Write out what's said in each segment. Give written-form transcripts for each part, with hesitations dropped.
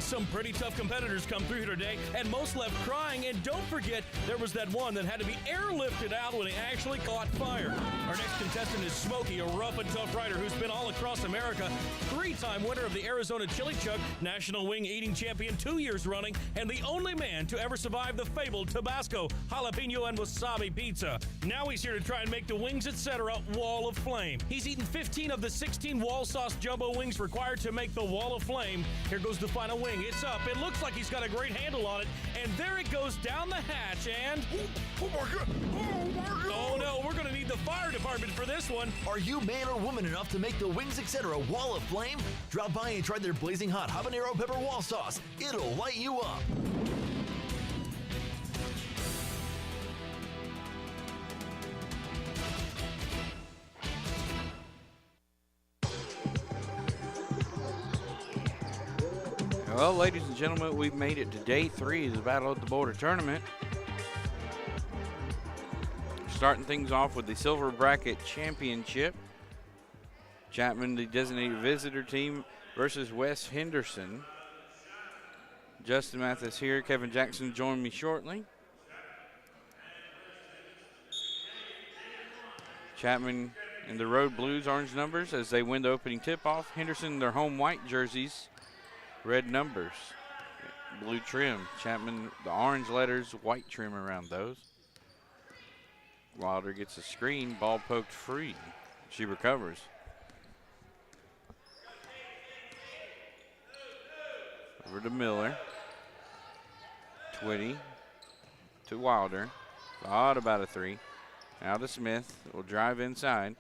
Some pretty tough competitors come through here today, and most left crying. And don't forget, there was that one that had to be airlifted out when he actually caught fire. Our next contestant is Smokey, a rough and tough rider who's been all across America, 3-time winner of the Arizona Chili Chuck, National Wing Eating Champion 2 years running, and the only man to ever survive the fabled Tabasco, jalapeno, and wasabi pizza. Now he's here to try and make the Wings Etc. Wall of Flame. He's eaten 15 of the 16 wall sauce jumbo wings required to make the Wall of Flame. Here goes the final wing. It's up. It looks like he's got a great handle on it. And there it goes down the hatch and... Oh my God! Oh my God! Oh no, we're going to need the fire department for this one. Are you man or woman enough to make the Wings Etc. Wall of Flame? Drop by and try their blazing hot habanero pepper wall sauce. It'll light you up. Well, ladies and gentlemen, we've made it to day 3 of the Battle at the Border tournament. Starting things off with the Silver Bracket Championship. Chapman, the designated visitor team, versus West Henderson. Justin Mathis here. Kevin Jackson join me shortly. Chapman in the road blues, orange numbers as they win the opening tip-off. Henderson in their home white jerseys. Red numbers, blue trim. Chapman, the orange letters, white trim around those. Wilder gets a screen, ball poked free. She recovers. Over to Miller. Twitty to Wilder. Thought about a 3. Now to Smith. Will drive inside.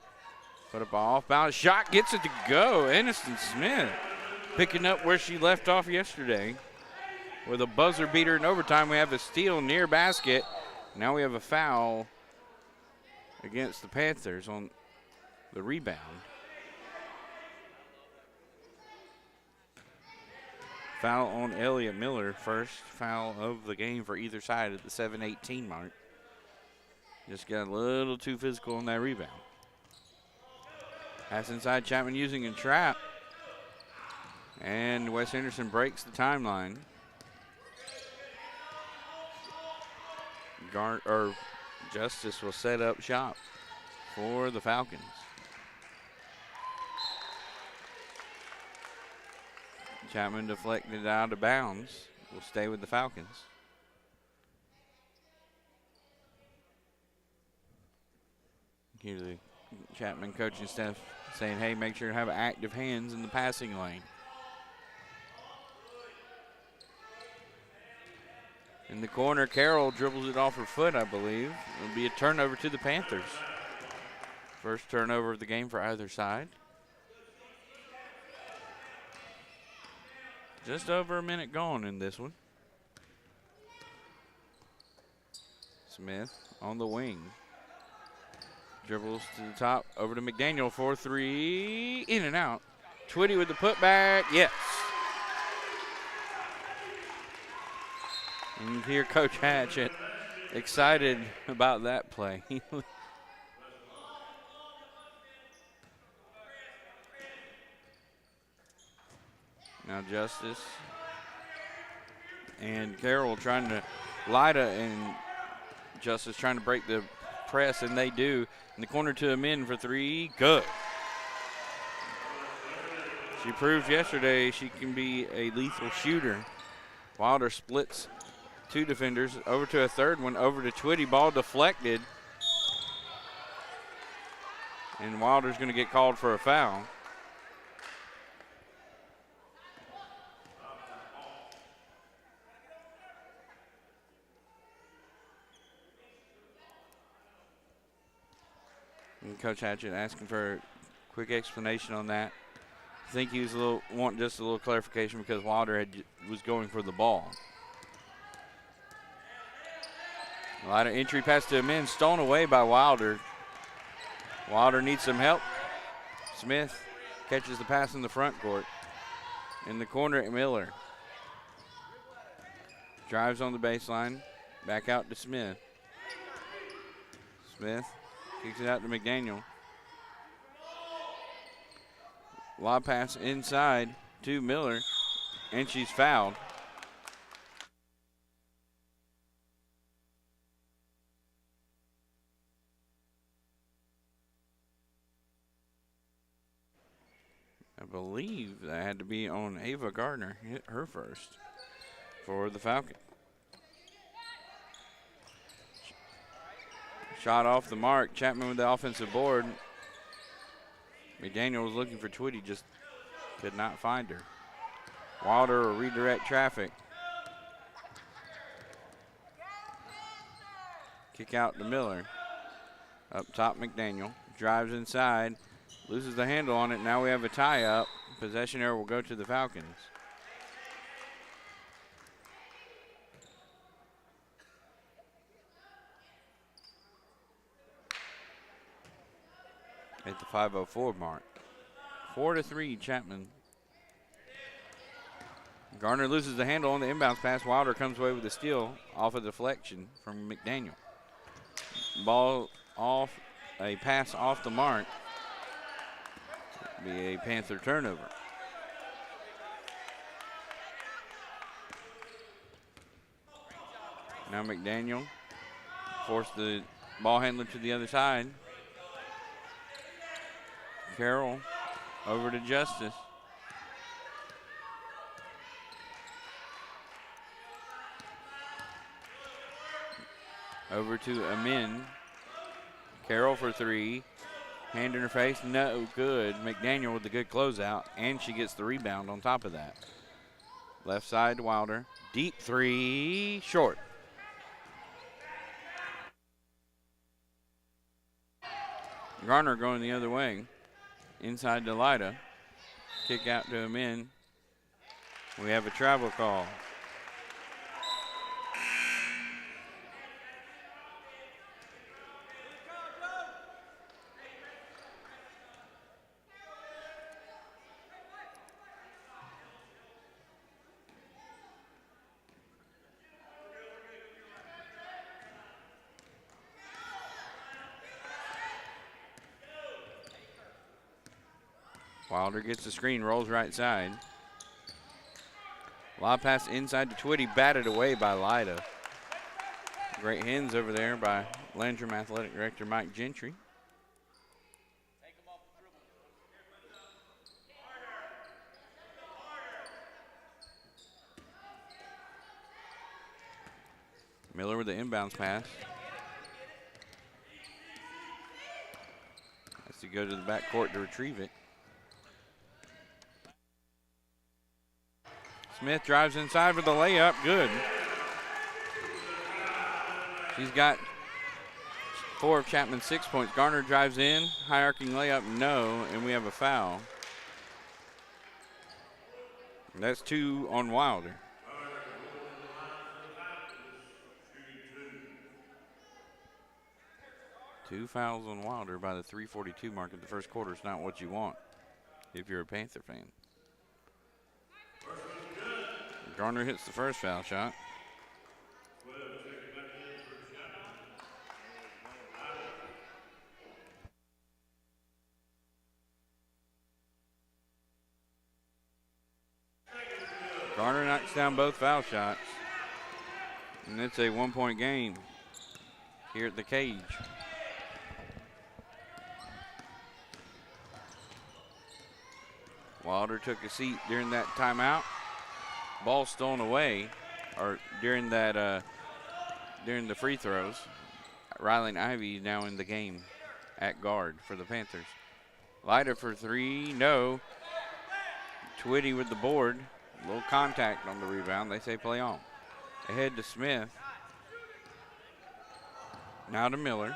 Put up an off-balance shot. Gets it to go. Henderson Smith picking up where she left off yesterday. With a buzzer beater in overtime, we have a steal near basket. Now we have a foul against the Panthers on the rebound. Foul on Elliott Miller, first foul of the game for either side at the 7:18 mark. Just got a little too physical on that rebound. Pass inside, Chapman using a trap. And Wes Henderson breaks the timeline. Justice will set up shop for the Falcons. Chapman deflected out of bounds. Will stay with the Falcons. Here the Chapman coaching staff saying, hey, make sure to have active hands in the passing lane. In the corner, Carroll dribbles it off her foot, I believe. It'll be a turnover to the Panthers. First turnover of the game for either side. Just over a minute gone in this one. Smith on the wing. Dribbles to the top, over to McDaniel for 3. In and out. Twitty with the putback, yes. And here Coach Hatchett excited about that play. Now Justice and Carroll trying to, Lida and Justice trying to break the press, and they do. In the corner to him in for 3, good. She proved yesterday she can be a lethal shooter. Wilder splits 2 defenders, over to a third one, over to Twitty, ball deflected. And Wilder's gonna get called for a foul. And Coach Hatchett asking for a quick explanation on that. I think he was wanting just a little clarification because Wilder was going for the ball. A lot of entry pass to him in, stolen away by Wilder. Wilder needs some help. Smith catches the pass in the front court. In the corner, Miller. Drives on the baseline, back out to Smith. Smith kicks it out to McDaniel. Lob pass inside to Miller. and she's fouled. I believe that had to be on Ava Gardner, hit her first for the Falcon. Shot off the mark. Chapman with the offensive board. McDaniel was looking for Twitty, just could not find her. Wilder will redirect traffic. Kick out to Miller. Up top, McDaniel. Drives inside. Loses the handle on it. Now we have a tie-up. Possession error will go to the Falcons. At the 5:04 mark. 4-3, Chapman. Garner loses the handle on the inbounds pass. Wilder comes away with a steal off a deflection from McDaniel. Ball off, a pass off the mark. Be a Panther turnover. Now McDaniel forced the ball handler to the other side. Carroll over to Justice. Over to Amin. Carroll for three. Hand in her face, no good. McDaniel with the good closeout, and she gets the rebound on top of that. Left side to Wilder. Deep three, short. Garner going the other way. Inside to Lida. Kick out to Amin. We have a travel call. Wilder gets the screen, rolls right side. Lob pass inside to Twitty, batted away by Lida. Great hands over there by Landrum Athletic Director Mike Gentry. Miller with the inbounds pass. Has to go to the backcourt to retrieve it. Smith drives inside for the layup. Good. She's got 4 of Chapman's 6 points. Garner drives in. High arcing layup. No. And we have a foul. That's 2 on Wilder. Two fouls on Wilder by the 3:42 mark of the first quarter. It's not what you want if you're a Panther fan. Garner hits the first foul shot. Garner knocks down both foul shots. And it's a 1-point game here at the cage. Wilder took a seat during that timeout. Ball stolen away, or during that during the free throws. Riley Ivy now in the game at guard for the Panthers. Lida for three, no. Twitty with the board. A little contact on the rebound. They say play on. Ahead to Smith. Now to Miller.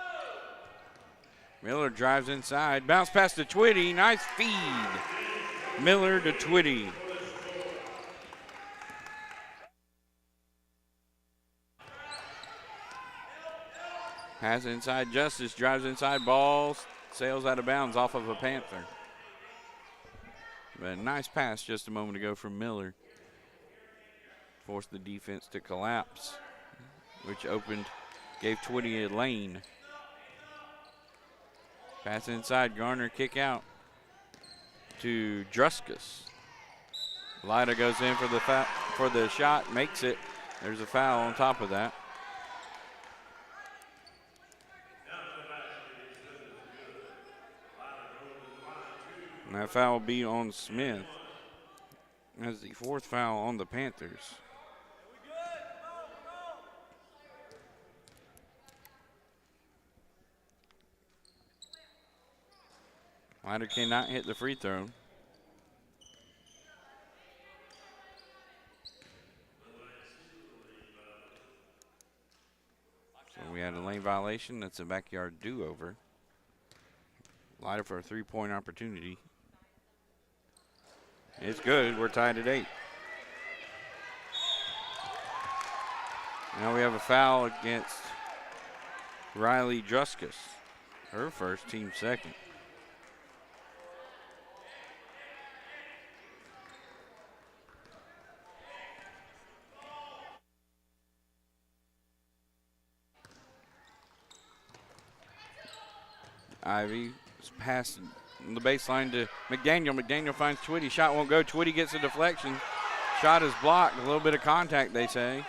Miller drives inside. Bounce pass to Twitty. Nice feed. Miller to Twitty. Pass inside. Justice drives inside. Ball sails out of bounds off of a Panther. But a nice pass just a moment ago from Miller. Forced the defense to collapse, which gave Twitty a lane. Pass inside. Garner kick out to Druskus. Lyda goes in for the shot, makes it. There's a foul on top of that. And that foul will be on Smith. That's the 4th foul on the Panthers. Lyda cannot hit the free throw. So we had a lane violation. That's a backyard do-over. Lyda for a 3-point opportunity. It's good. We're tied at 8. Now we have a foul against Riley Druskus. Her first, team second. Ivy is passing the baseline to McDaniel. McDaniel finds Twitty. Shot won't go. Twitty gets a deflection. Shot is blocked. A little bit of contact, they say.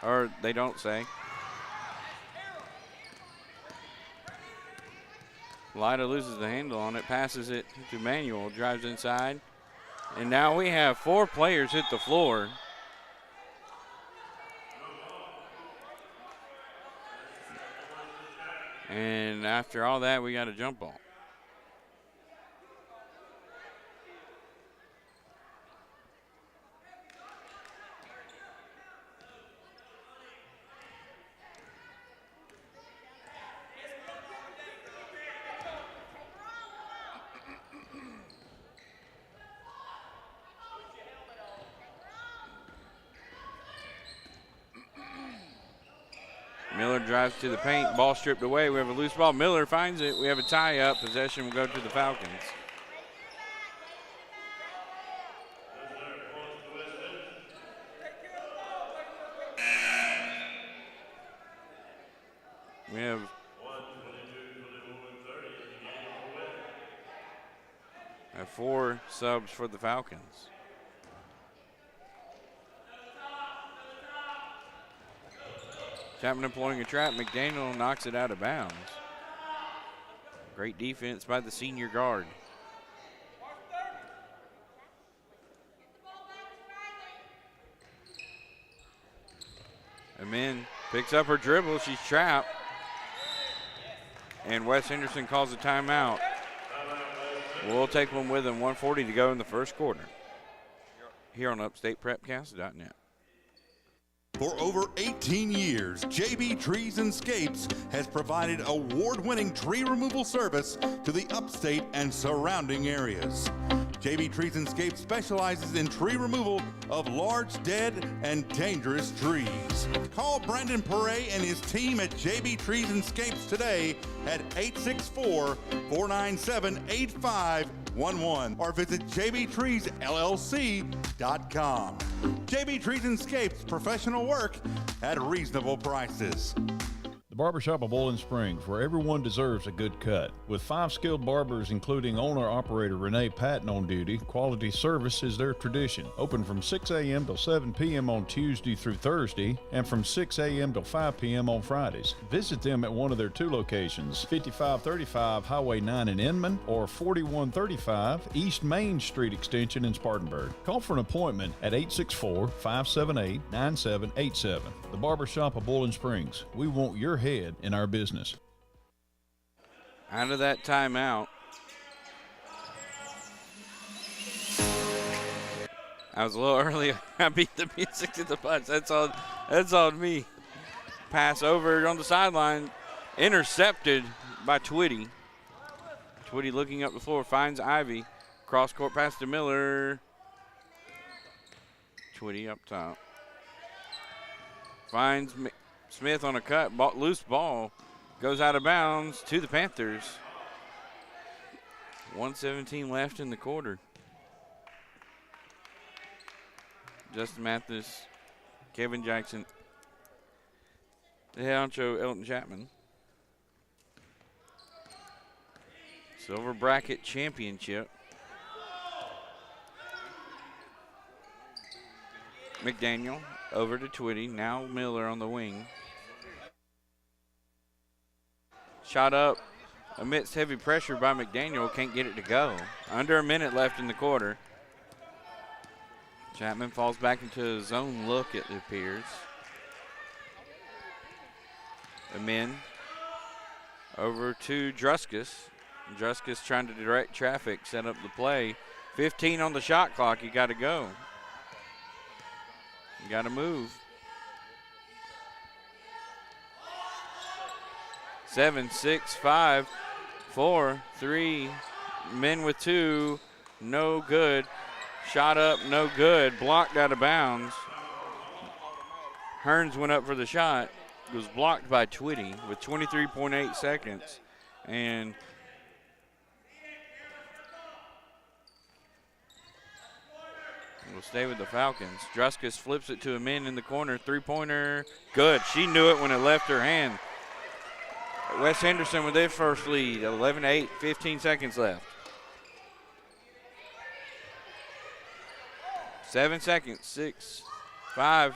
Or they don't say. Lyda loses the handle on it. Passes it to Manuel. Drives inside. And now we have 4 players hit the floor. And after all that, we got a jump ball. Miller drives to the paint, ball stripped away. We have a loose ball. Miller finds it. We have a tie-up. Possession will go to the Falcons. We have 4 subs for the Falcons. Chapman employing a trap. McDaniel knocks it out of bounds. Great defense by the senior guard. Amin picks up her dribble. She's trapped. And Wes Henderson calls a timeout. We'll take one with him. 1:40 to go in the first quarter. Here on UpstatePrepCast.net. For over 18 years, JB Trees and Scapes has provided award-winning tree removal service to the upstate and surrounding areas. JB Trees and Scapes specializes in tree removal of large, dead, and dangerous trees. Call Brandon Perret and his team at JB Trees and Scapes today at 864-497-8511 or visit jbtreesllc.com. JB Trees and Scapes, professional work at reasonable prices. The Barbershop of Bowling Springs, where everyone deserves a good cut. With 5 skilled barbers, including owner-operator Renee Patton on duty, quality service is their tradition. Open from 6 a.m. till 7 p.m. on Tuesday through Thursday, and from 6 a.m. till 5 p.m. on Fridays. Visit them at one of their 2 locations, 5535 Highway 9 in Inman, or 4135 East Main Street Extension in Spartanburg. Call for an appointment at 864-578-9787. The Barbershop of Bowling Springs. We want your head in our business. Out of that timeout. I was a little early. I beat the music to the punch. That's on me. Pass over on the sideline. Intercepted by Twitty. Twitty looking up the floor. Finds Ivy. Cross court pass to Miller. Twitty up top. Finds Smith on a cut, loose ball, goes out of bounds to the Panthers. 1:17 left in the quarter. Justin Mathis, Kevin Jackson, the head honcho Elton Chapman. Silver bracket championship. McDaniel over to Twitty. Now Miller on the wing. Shot up amidst heavy pressure by McDaniel. Can't get it to go. Under a minute left in the quarter. Chapman falls back into his zone look, it appears. Amin over to Druskus. Druskus trying to direct traffic, set up the play. 15 on the shot clock. You got to go. You got to move. 7, 6, 5, 4, 3. Men with 2. No good. Shot up, no good. Blocked out of bounds. Hearns went up for the shot. It was blocked by Twitty with 23.8 seconds. And we'll stay with the Falcons. Druskus flips it to Amin in the corner. Three-pointer, good. She knew it when it left her hand. West Henderson with their first lead, 11-8, 15 seconds left. 7 seconds, 6, 5,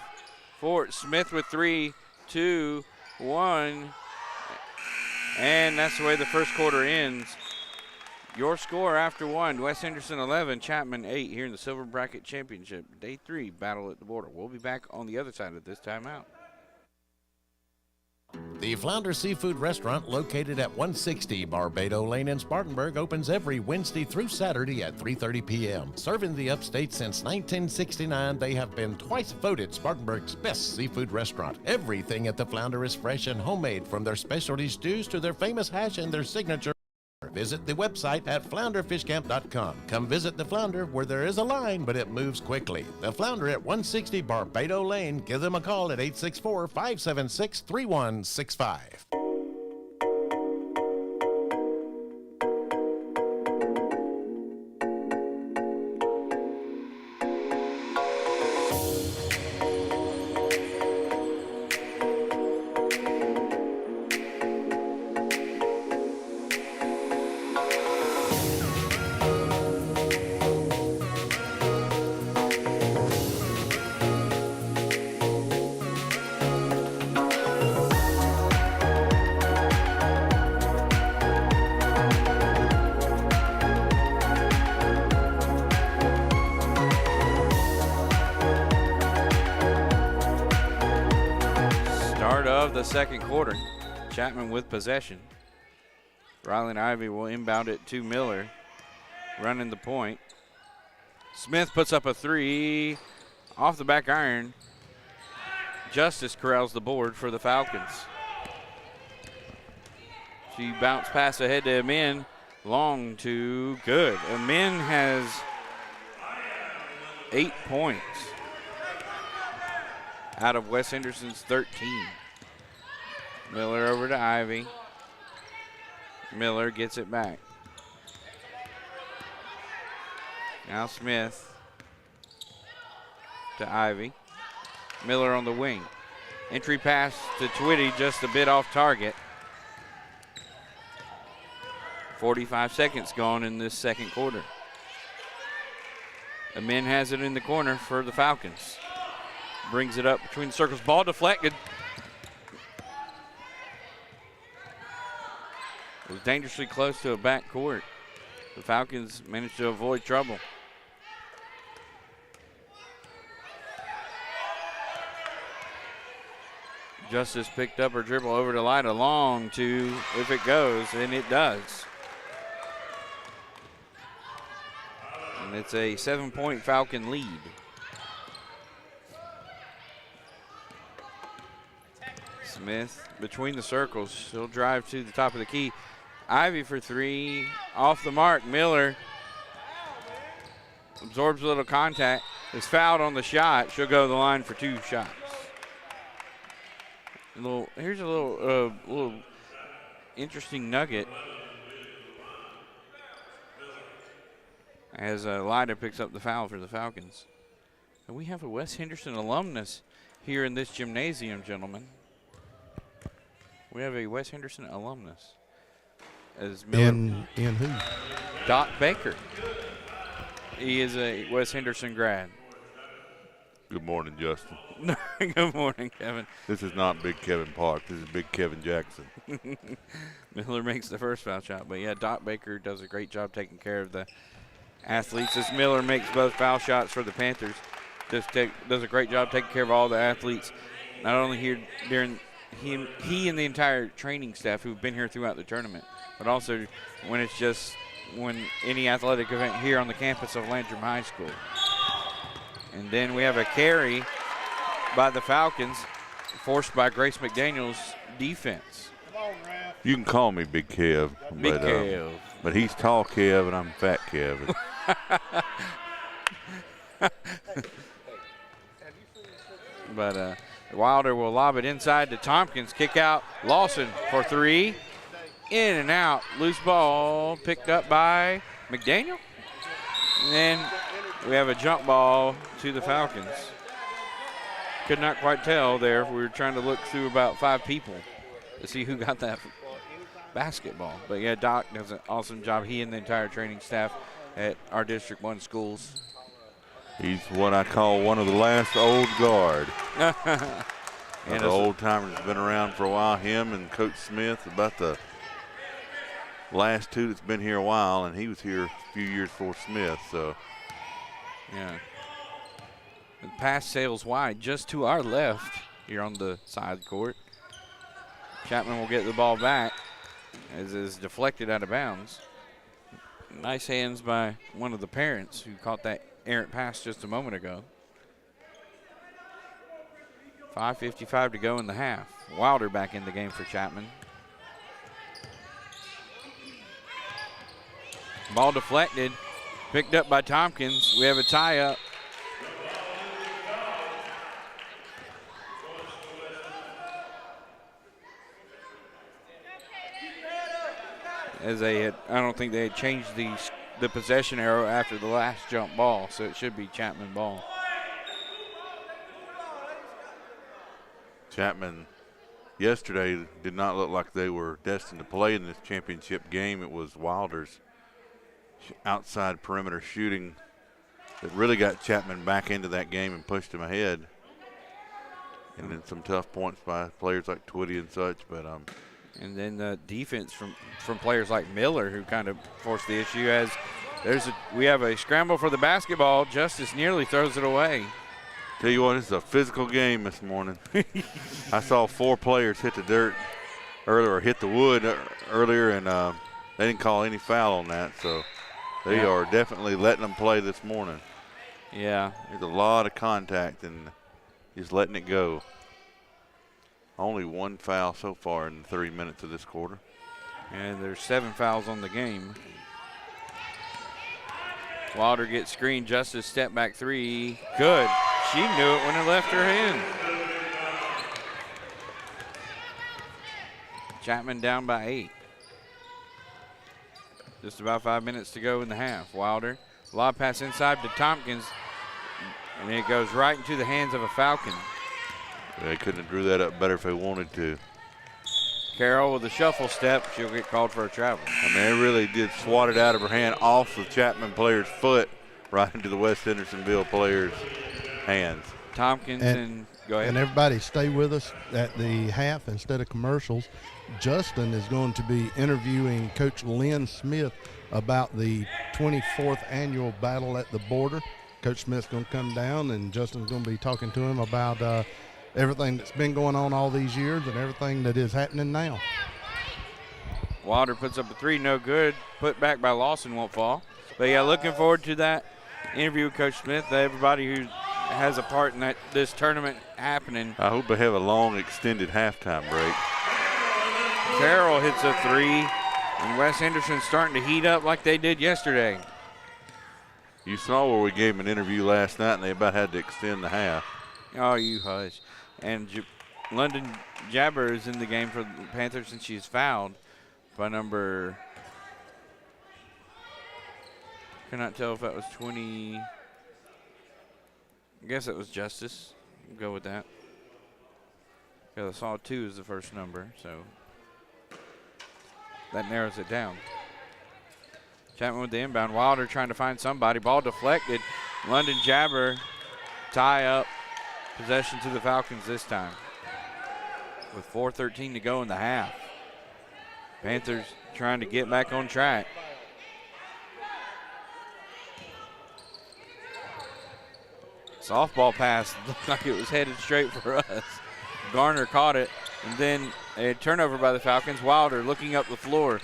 4. Smith with 3, 2, 1. And that's the way the first quarter ends. Your score after one, West Henderson 11, Chapman 8 here in the Silver Bracket Championship. Day 3, battle at the border. We'll be back on the other side of this timeout. The Flounder Seafood Restaurant, located at 160 Barbado Lane in Spartanburg, opens every Wednesday through Saturday at 3:30 p.m. Serving the upstate since 1969, they have been twice voted Spartanburg's best seafood restaurant. Everything at the Flounder is fresh and homemade, from their specialty stews to their famous hash and their signature. Visit the website at flounderfishcamp.com. Come visit the Flounder, where there is a line, but it moves quickly. The Flounder at 160 Barbado Lane. Give them a call at 864-576-3165. The second quarter, Chapman with possession. Rylan Ivy will inbound it to Miller, running the point. Smith puts up a 3 off the back iron. Justice corrals the board for the Falcons. She bounced pass ahead to Amin, long to good. Amin has 8 points out of West Henderson's 13. Miller over to Ivy. Miller gets it back. Now Smith to Ivy. Miller on the wing. Entry pass to Twitty, just a bit off target. 45 seconds gone in this second quarter. Amin has it in the corner for the Falcons. Brings it up between the circles. Ball deflected. It was dangerously close to a back court. The Falcons managed to avoid trouble. Justice picked up her dribble over to Lida, long to, if it goes, and it does. And it's a 7-point Falcon lead. Smith between the circles. She'll drive to the top of the key. Ivy for 3, off the mark. Miller absorbs a little contact, is fouled on the shot. She'll go to the line for 2 shots. Here's a little interesting nugget as Lida picks up the foul for the Falcons. And we have a West Henderson alumnus here in this gymnasium, gentlemen. We have a West Henderson alumnus. As Miller, in who? Doc Baker. He is a West Henderson grad. Good morning, Justin. Good morning, Kevin. This is not Big Kevin Park. This is Big Kevin Jackson. Miller makes the first foul shot. But, yeah, Doc Baker does a great job taking care of the athletes. As Miller makes both foul shots for the Panthers, does a great job taking care of all the athletes, not only here during he and the entire training staff who've been here throughout the tournament, but also when any athletic event here on the campus of Landrum High School. And then we have a carry by the Falcons, forced by Grace McDaniel's defense. You can call me Big Kev. Big Kev. But he's tall Kev and I'm fat Kev. But Wilder will lob it inside to Tompkins. Kick out. Lawson for three. In and out. Loose ball picked up by McDaniel. And then we have a jump ball to the Falcons. Could not quite tell there. We were trying to look through about 5 people to see who got that basketball. But, yeah, Doc does an awesome job. He and the entire training staff at our District 1 schools. He's what I call one of the last old guard. And the old timers been around for a while. Him and Coach Smith, about the last 2 that's been here a while, and he was here a few years before Smith. So, yeah. The pass sails wide just to our left here on the side court. Chapman will get the ball back as it is deflected out of bounds. Nice hands by one of the parents who caught that errant pass just a moment ago. 5:55 to go in the half. Wilder back in the game for Chapman. Ball deflected, picked up by Tompkins. We have a tie-up. As I don't think they had changed the possession arrow after the last jump ball, so it should be Chapman ball. Chapman yesterday did not look like they were destined to play in this championship game. It was Wilder's outside perimeter shooting that really got Chapman back into that game and pushed him ahead. And then some tough points by players like Twitty and such, but and then the defense from players like Miller, who kind of forced the issue. As we have a scramble for the basketball. Justice nearly throws it away. Tell you what, this is a physical game this morning. I saw 4 players hit the dirt earlier, or hit the wood earlier, and they didn't call any foul on that. So they are definitely letting them play this morning. Yeah. There's a lot of contact and just letting it go. Only 1 foul so far in 3 minutes of this quarter. And there's 7 fouls on the game. Wilder gets screened. Justice step back 3. Good. She knew it when it left her hand. Chapman down by 8. Just about 5 minutes to go in the half. Wilder, lob pass inside to Tompkins, and it goes right into the hands of a Falcon. They couldn't have drew that up better if they wanted to. Carroll with a shuffle step. She'll get called for a travel. I mean, they really did swat it out of her hand off the Chapman player's foot right into the West Hendersonville player's hands. Tompkins and go ahead. And everybody stay with us at the half instead of commercials. Justin is going to be interviewing Coach Lynn Smith about the 24th annual battle at the border. Coach Smith's going to come down, and Justin's going to be talking to him about everything that's been going on all these years and everything that is happening now. Wilder puts up a 3, no good. Put back by Lawson, won't fall. But yeah, looking forward to that interview with Coach Smith. Everybody who has a part in this tournament happening. I hope they have a long extended halftime break. Carroll hits a 3, and West Henderson's starting to heat up like they did yesterday. You saw where we gave them an interview last night, and they about had to extend the half. Oh, you hush. And London Jabber is in the game for the Panthers, and she's fouled by number, cannot tell if that was 20. I guess it was Justice. We'll go with that. Because I saw 2 as the first number, so that narrows it down. Chapman with the inbound. Wilder trying to find somebody. Ball deflected. London Jabber tie up Possession to the Falcons this time. With 4:13 to go in the half. Panthers trying to get back on track. Softball pass looked like it was headed straight for us. Garner caught it, and then a turnover by the Falcons. Wilder looking up the floor,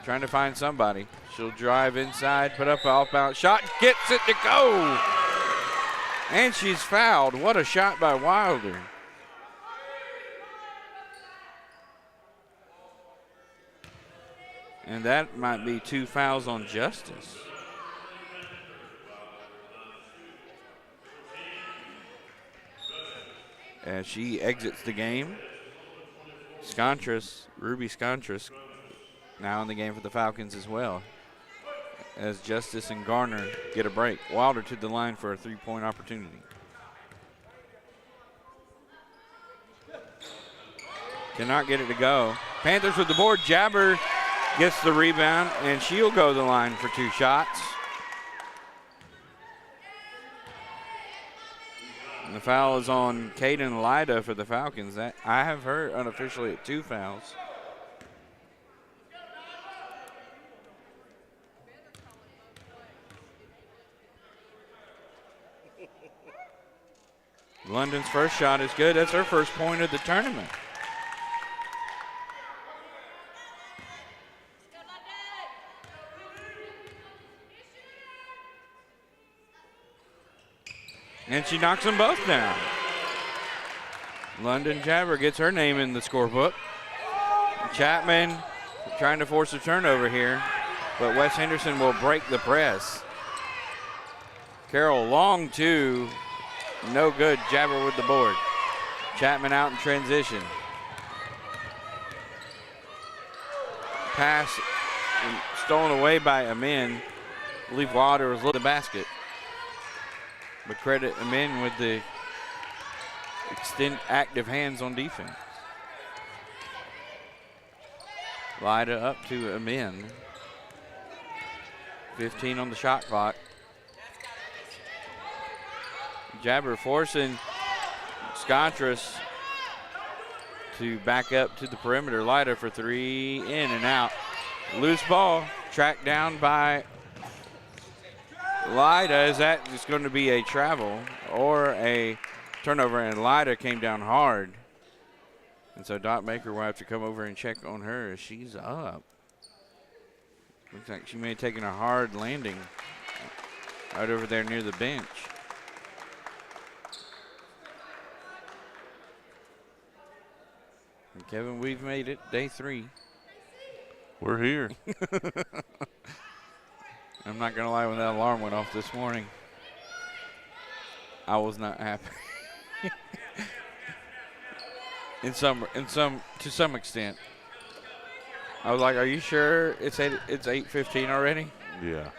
trying to find somebody. She'll drive inside, put up an off-balance shot, gets it to go. And she's fouled. What a shot by Wilder. And that might be 2 fouls on Justice. As she exits the game. Ruby Scontras, now in the game for the Falcons as well. As Justice and Garner get a break. Wilder to the line for a 3-point opportunity. Cannot get it to go. Panthers with the board. Jabber gets the rebound, and she'll go to the line for 2 shots. And the foul is on Caden Lyda for the Falcons. That I have her unofficially at 2 fouls. London's first shot is good. That's her first point of the tournament. And she knocks them both down. London Jabber gets her name in the scorebook. Chapman trying to force a turnover here, but Wes Henderson will break the press. Carroll long two, no good. Jabber with the board. Chapman out in transition. Pass stolen away by Amin. I believe Wilder was looking at the basket. But credit Amin with the active hands on defense. Lyda up to Amin. 15 on the shot clock. Jabber forcing Scontras to back up to the perimeter. Lyda for 3, in and out. Loose ball, tracked down by Lyda. Is that just going to be a travel or a turnover? And Lyda came down hard. And so Dot Baker will have to come over and check on her as she's up. Looks like she may have taken a hard landing right over there near the bench. And Kevin, we've made it, day 3. We're here. I'm not gonna lie, when that alarm went off this morning, I was not happy. To some extent. I was like, are you sure it's 8:15 already? Yeah.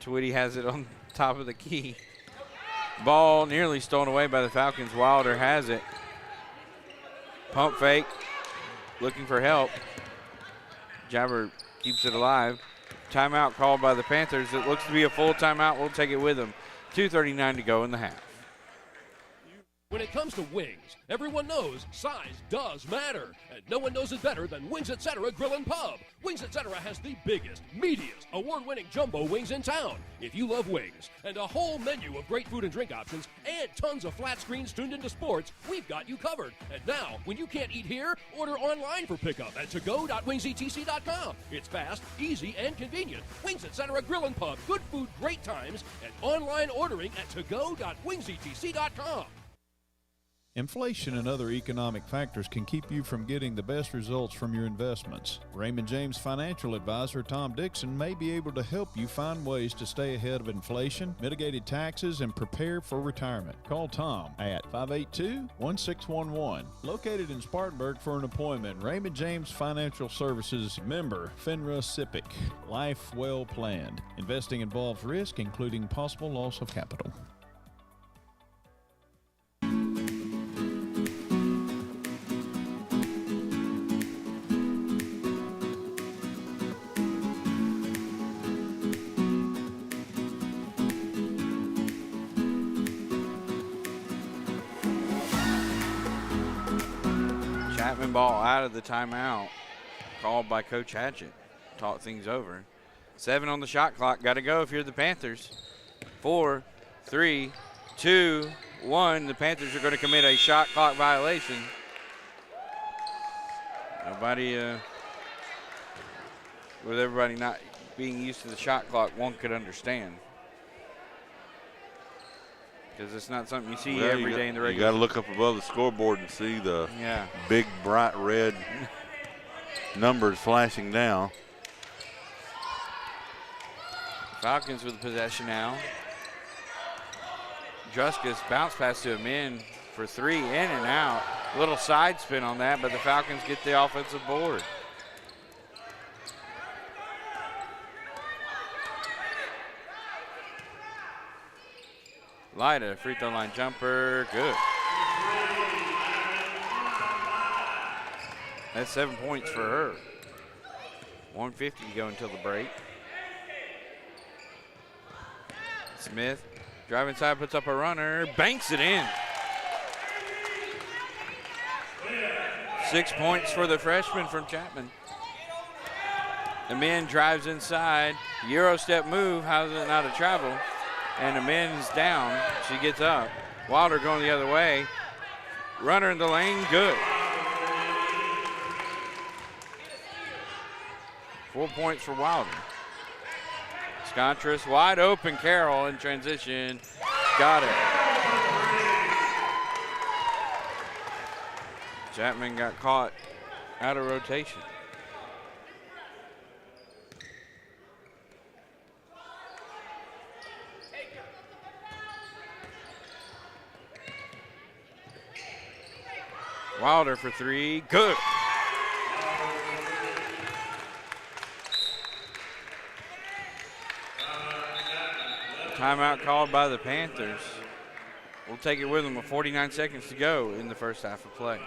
Twitty has it on top of the key. Ball nearly stolen away by the Falcons. Wilder has it. Pump fake, looking for help. Jabber keeps it alive. Timeout called by the Panthers. It looks to be a full timeout. We'll take it with them. 2:39 to go in the half. When it comes to wings, everyone knows size does matter. And no one knows it better than Wings Etc. Grill and Pub. Wings Etc. has the biggest, meatiest, award-winning jumbo wings in town. If you love wings and a whole menu of great food and drink options and tons of flat screens tuned into sports, we've got you covered. And now, when you can't eat here, order online for pickup at togo.wingsetc.com. It's fast, easy, and convenient. Wings Etc. Grill and Pub. Good food, great times, and online ordering at togo.wingsetc.com. Inflation and other economic factors can keep you from getting the best results from your investments. Raymond James financial advisor Tom Dixon may be able to help you find ways to stay ahead of inflation, mitigated taxes, and prepare for retirement. Call Tom at 582-1611. Located in Spartanburg for an appointment, Raymond James Financial Services, member FINRA SIPC. Life well planned. Investing involves risk, including possible loss of capital. Chapman ball out of the timeout called by Coach Hatchett. Talked things over. 7 on the shot clock. Got to go if you're the Panthers. 4, 3, 2, 1. The Panthers are going to commit a shot clock violation. Nobody, with everybody not being used to the shot clock, one could understand. Because it's not something you see every day in the regular. You got to look up above the scoreboard and see the big, bright red numbers flashing down. Falcons with the possession now. Druskus bounce pass to Amin for 3, in and out. Little side spin on that, but the Falcons get the offensive board. Lyda, free throw line jumper, good. That's 7 points for her. 150 to go until the break. Smith, driving side, puts up a runner, banks it in. 6 points for the freshman from Chapman. Amin drives inside, Euro step move, how's it not a travel? And Amin's down, she gets up. Wilder going the other way. Runner in the lane, good. 4 points for Wilder. Scontris wide open, Carroll in transition, got it. Chapman got caught out of rotation. Wilder for 3, good. Timeout called by the Panthers. We'll take it with them with 49 seconds to go in the first half of play.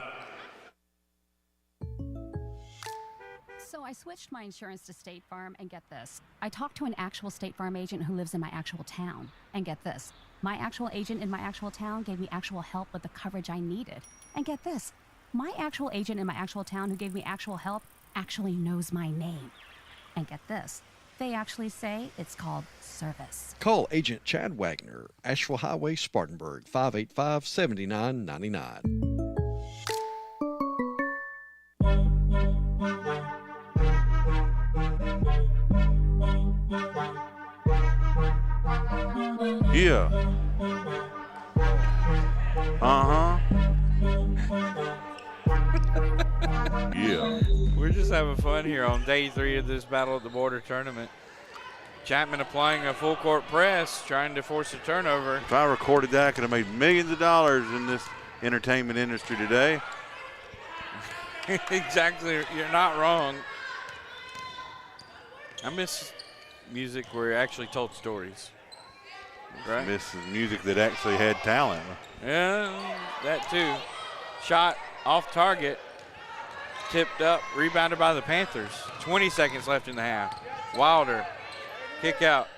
So I switched my insurance to State Farm, and get this. I talked to an actual State Farm agent who lives in my actual town. And get this. My actual agent in my actual town gave me actual help with the coverage I needed. And get this. My actual agent in my actual town who gave me actual help actually knows my name. And get this. They actually say it's called service. Call Agent Chad Wagner, Asheville Highway, Spartanburg, 585-7999. Yeah. Yeah. We're just having fun here on day 3 of this Battle at the Border tournament. Chapman applying a full court press, trying to force a turnover. If I recorded that, I could have made millions of dollars in this entertainment industry today. Exactly, you're not wrong. I miss music where you actually told stories. Right? Miss music that actually had talent. Yeah, that too. Shot off target, tipped up, rebounded by the Panthers. 20 seconds left in the half. Wilder, kick out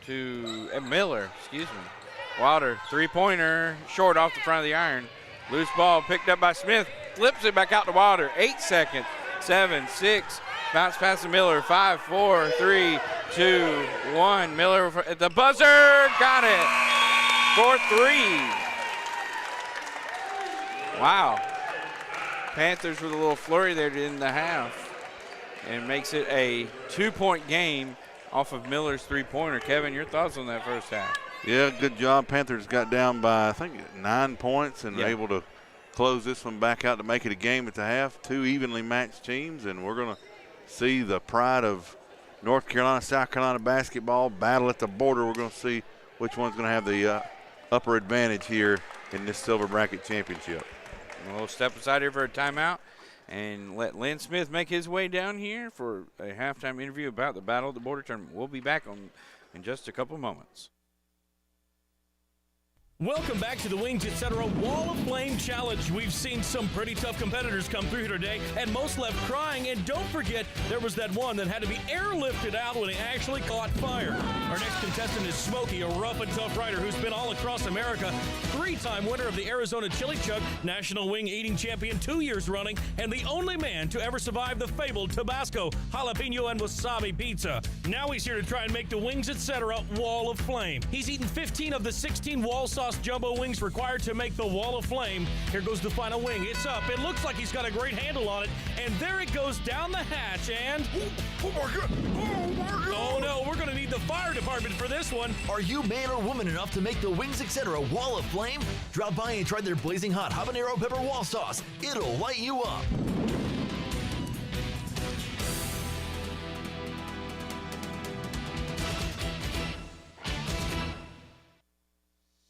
to Miller, excuse me. Wilder, three-pointer, short off the front of the iron. Loose ball picked up by Smith, flips it back out to Wilder. 8 seconds, 7, 6, bounce pass to Miller. 5, 4, 3, 2, 1. Miller at the buzzer, got it for 3. Wow. Panthers with a little flurry there in the half and makes it a 2-point game off of Miller's three-pointer. Kevin, your thoughts on that first half? Yeah, good job. Panthers got down by, I think, 9 points and able to close this one back out to make it a game at the half. 2 evenly matched teams, and we're going to see the pride of North Carolina, South Carolina basketball battle at the border. We're going to see which one's going to have the upper advantage here in this Silver Bracket Championship. We'll step aside here for a timeout and let Lynn Smith make his way down here for a halftime interview about the Battle of the Border tournament. We'll be back in just a couple moments. Welcome back to the Wings Etc. Wall of Flame Challenge. We've seen some pretty tough competitors come through here today, and most left crying. And don't forget, there was that one that had to be airlifted out when he actually caught fire. Our next contestant is Smokey, a rough and tough rider who's been all across America, 3-time winner of the Arizona Chili Chuck, National Wing Eating Champion 2 years running, and the only man to ever survive the fabled Tabasco, jalapeno, and wasabi pizza. Now he's here to try and make the Wings Etc. Wall of Flame. He's eaten 15 of the 16 wall sauce jumbo wings required to make the Wall of Flame. Here goes the final wing. It's up. It looks like he's got a great handle on it. And there it goes down the hatch and... Oh my God! Oh my God! Oh no, we're going to need the fire department for this one. Are you man or woman enough to make the Wings Etc. Wall of Flame? Drop by and try their blazing hot habanero pepper wall sauce. It'll light you up.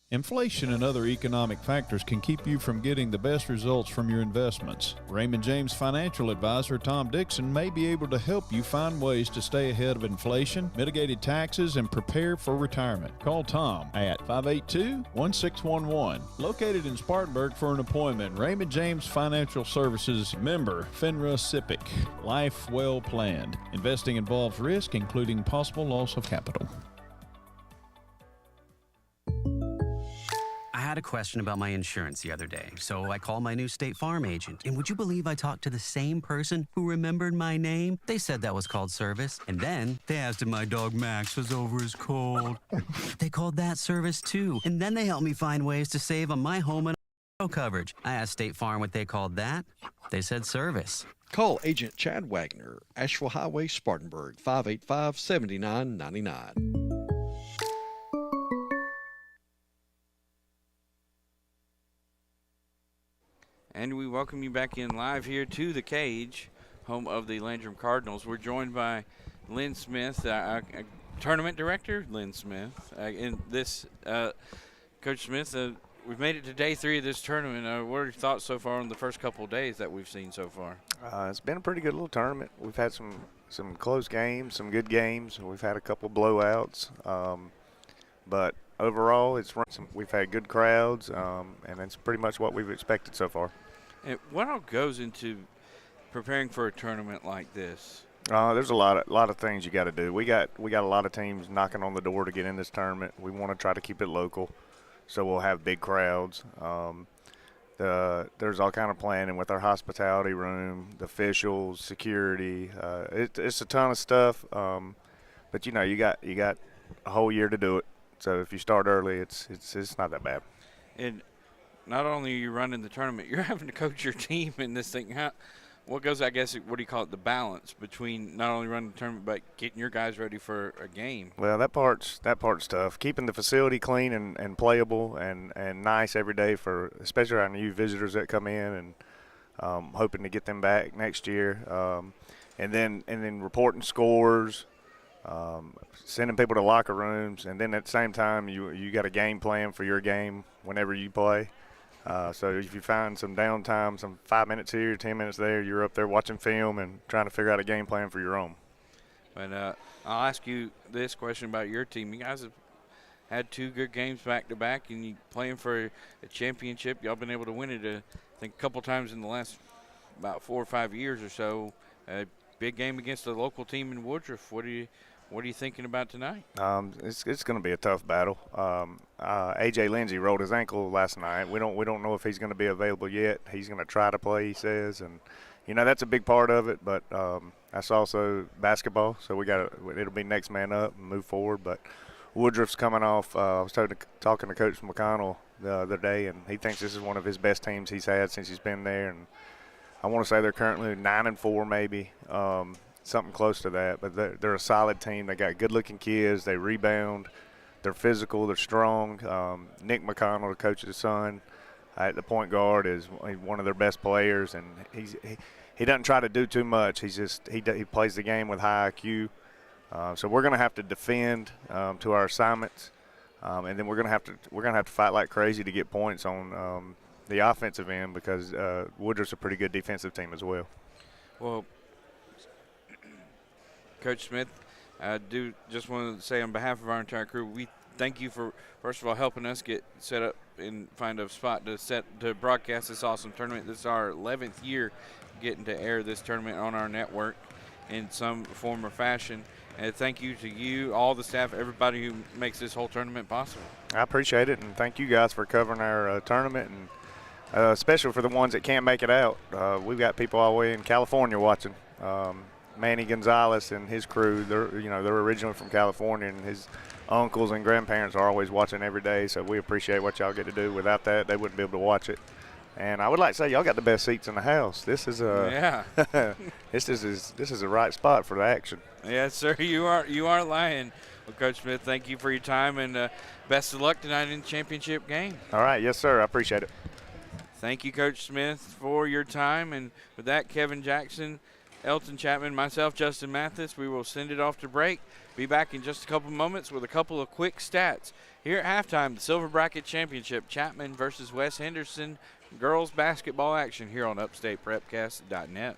Inflation and other economic factors can keep you from getting the best results from your investments. Raymond James financial advisor Tom Dixon may be able to help you find ways to stay ahead of inflation, mitigated taxes, and prepare for retirement. Call Tom at 582-1611. Located in Spartanburg for an appointment, Raymond James Financial Services, member FINRA SIPC. Life well planned. Investing involves risk, including possible loss of capital. I had a question about my insurance the other day, so I called my new State Farm agent. And would you believe I talked to the same person who remembered my name? They said that was called service. And then they asked if my dog Max was over his cold. They called that service too. And then they helped me find ways to save on my home and auto coverage. I asked State Farm what they called that. They said service. Call Agent Chad Wagner, Asheville Highway, Spartanburg, 585-7999. And we welcome you back in live here to the cage, home of the Landrum Cardinals. We're joined by Lynn Smith, tournament director, Lynn Smith. In this, Coach Smith, we've made it to day 3 of this tournament. What are your thoughts so far on the first couple of days that we've seen so far? It's been a pretty good little tournament. We've had some close games, some good games. We've had a couple blowouts, but overall, we've had good crowds, and that's pretty much what we've expected so far. And what all goes into preparing for a tournament like this? There's a lot of things you got to do. We got a lot of teams knocking on the door to get in this tournament. We want to try to keep it local, so we'll have big crowds. There's all kind of planning with our hospitality room, the officials, security. It's a ton of stuff, but you got a whole year to do it. So if you start early, it's not that bad. And not only are you running the tournament, you're having to coach your team in this thing. What do you call it, the balance between not only running the tournament but getting your guys ready for a game? Well, that part's tough. Keeping the facility clean and playable and nice every day for especially our new visitors that come in, and hoping to get them back next year. And then reporting scores. Sending people to locker rooms, and then at the same time you got a game plan for your game whenever you play. So if you find some downtime, some 5 minutes here, 10 minutes there, you're up there watching film and trying to figure out a game plan for your own. But I'll ask you this question about your team. You guys have had 2 good games back-to-back, and you playing for a championship. Y'all been able to win it, I think, a couple times in the last about 4 or 5 years or so. A big game against a local team in Woodruff. What are you thinking about tonight? It's going to be a tough battle. AJ Lindsay rolled his ankle last night. We don't know if he's going to be available yet. He's going to try to play, he says, and that's a big part of it. But that's also basketball, so it'll be next man up and move forward. But Woodruff's coming off. I was talking to Coach McConnell the other day, and he thinks this is one of his best teams he's had since he's been there. And I want to say they're currently 9-4 maybe. Something close to that, but they're a solid team. They got good-looking kids. They rebound. They're physical. They're strong. Nick McConnell, the coach's son, at the point guard, is one of their best players, and he doesn't try to do too much. He plays the game with high IQ. So we're going to have to defend to our assignments, and then we're going to have to fight like crazy to get points on the offensive end, because Woodruff's a pretty good defensive team as well. Well, Coach Smith, I do just want to say on behalf of our entire crew, we thank you for, first of all, helping us get set up and find a spot to broadcast this awesome tournament. This is our 11th year getting to air this tournament on our network in some form or fashion. And thank you to you, all the staff, everybody who makes this whole tournament possible. I appreciate it, and thank you guys for covering our tournament, and especially for the ones that can't make it out. We've got people all the way in California watching. Manny Gonzalez and his crew, they're originally from California, and his uncles and grandparents are always watching every day, so we appreciate what y'all get to do. Without that, they wouldn't be able to watch it. And I would like to say y'all got the best seats in the house. This is this is the right spot for the action. Yes, sir. You are lying. Well, Coach Smith, thank you for your time, and best of luck tonight in the championship game. All right, yes, sir. I appreciate it. Thank you, Coach Smith, for your time. And with that, Kevin Jackson, Elton Chapman, myself, Justin Mathis, we will send it off to break. Be back in just a couple moments with a couple of quick stats. Here at halftime, the Silver Bracket Championship, Chapman versus West Henderson, girls basketball action here on UpstatePrepcast.net.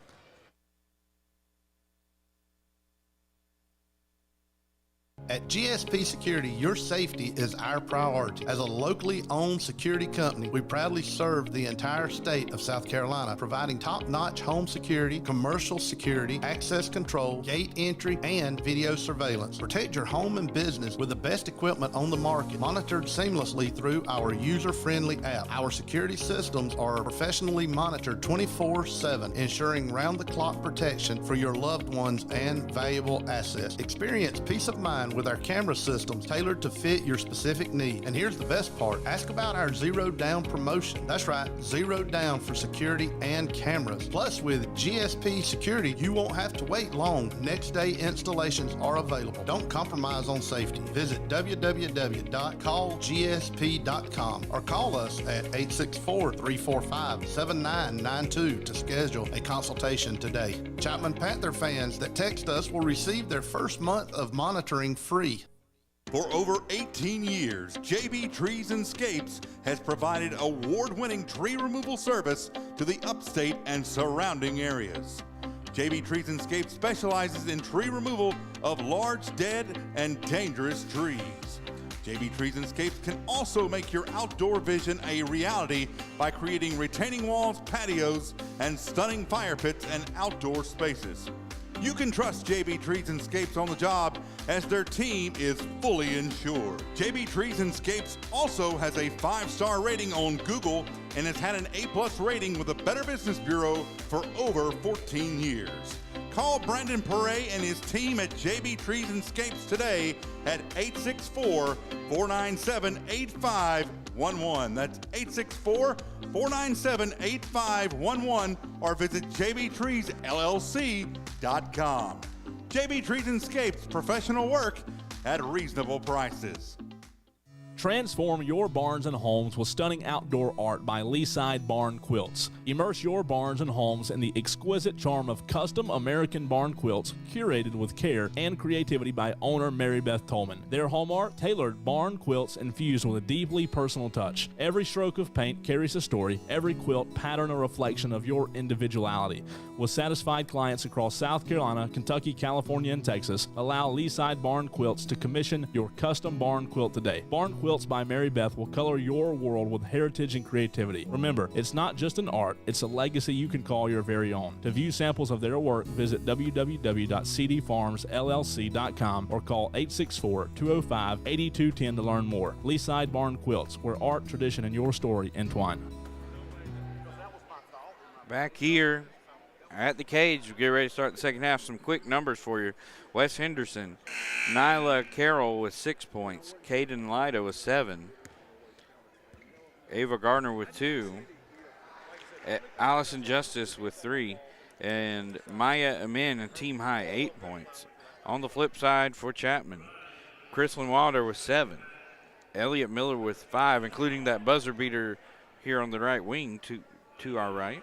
At GSP Security, your safety is our priority. As a locally owned security company, we proudly serve the entire state of South Carolina, providing top-notch home security, commercial security, access control, gate entry, and video surveillance. Protect your home and business with the best equipment on the market, monitored seamlessly through our user-friendly app. Our security systems are professionally monitored 24/7, ensuring round-the-clock protection for your loved ones and valuable assets. Experience peace of mind with our camera systems tailored to fit your specific need. And here's the best part. Ask about our Zero Down promotion. That's right, Zero Down for security and cameras. Plus, with GSP Security, you won't have to wait long. Next day installations are available. Don't compromise on safety. Visit www.callgsp.com or call us at 864-345-7992 to schedule a consultation today. Chapman Panther fans that text us will receive their first month of monitoring free. For over 18 years, JB Trees and Scapes has provided award-winning tree removal service to the upstate and surrounding areas. JB Trees and Scapes specializes in tree removal of large, dead, and dangerous trees. JB Trees and Scapes can also make your outdoor vision a reality by creating retaining walls, patios, and stunning fire pits and outdoor spaces. You can trust JB Trees and Scapes on the job as their team is fully insured. JB Trees and Scapes also has a 5-star rating on Google and has had an A+ rating with the Better Business Bureau for over 14 years. Call Brandon Perret and his team at JB Trees and Scapes today at 864-497-8511. That's 864-497-8511, or visit jbtreesllc.com. JB Trees and Scapes, professional work at reasonable prices. Transform your barns and homes with stunning outdoor art by Leaside Barn Quilts. Immerse your barns and homes in the exquisite charm of custom American barn quilts curated with care and creativity by owner Mary Beth Tolman. Their hallmark, tailored barn quilts infused with a deeply personal touch. Every stroke of paint carries a story, every quilt pattern a reflection of your individuality. With satisfied clients across South Carolina, Kentucky, California, and Texas, allow Leaside Barn Quilts to commission your custom barn quilt today. Barn Quilts by Mary Beth will color your world with heritage and creativity. Remember, it's not just an art, it's a legacy you can call your very own. To view samples of their work, visit www.cdfarmsllc.com or call 864-205-8210 to learn more. Leaside Barn Quilts, where art, tradition, and your story entwine. Back here at the cage, we get ready to start the second half. Some quick numbers for you. West Henderson, Nyla Carroll with 6 points. Caden Lyda with 7. Ava Gardner with 2. Allison Justice with 3. And Maya Amin, a team high, 8 points. On the flip side for Chapman, Chrislyn Wilder with 7. Elliott Miller with 5, including that buzzer beater here on the right wing to our right.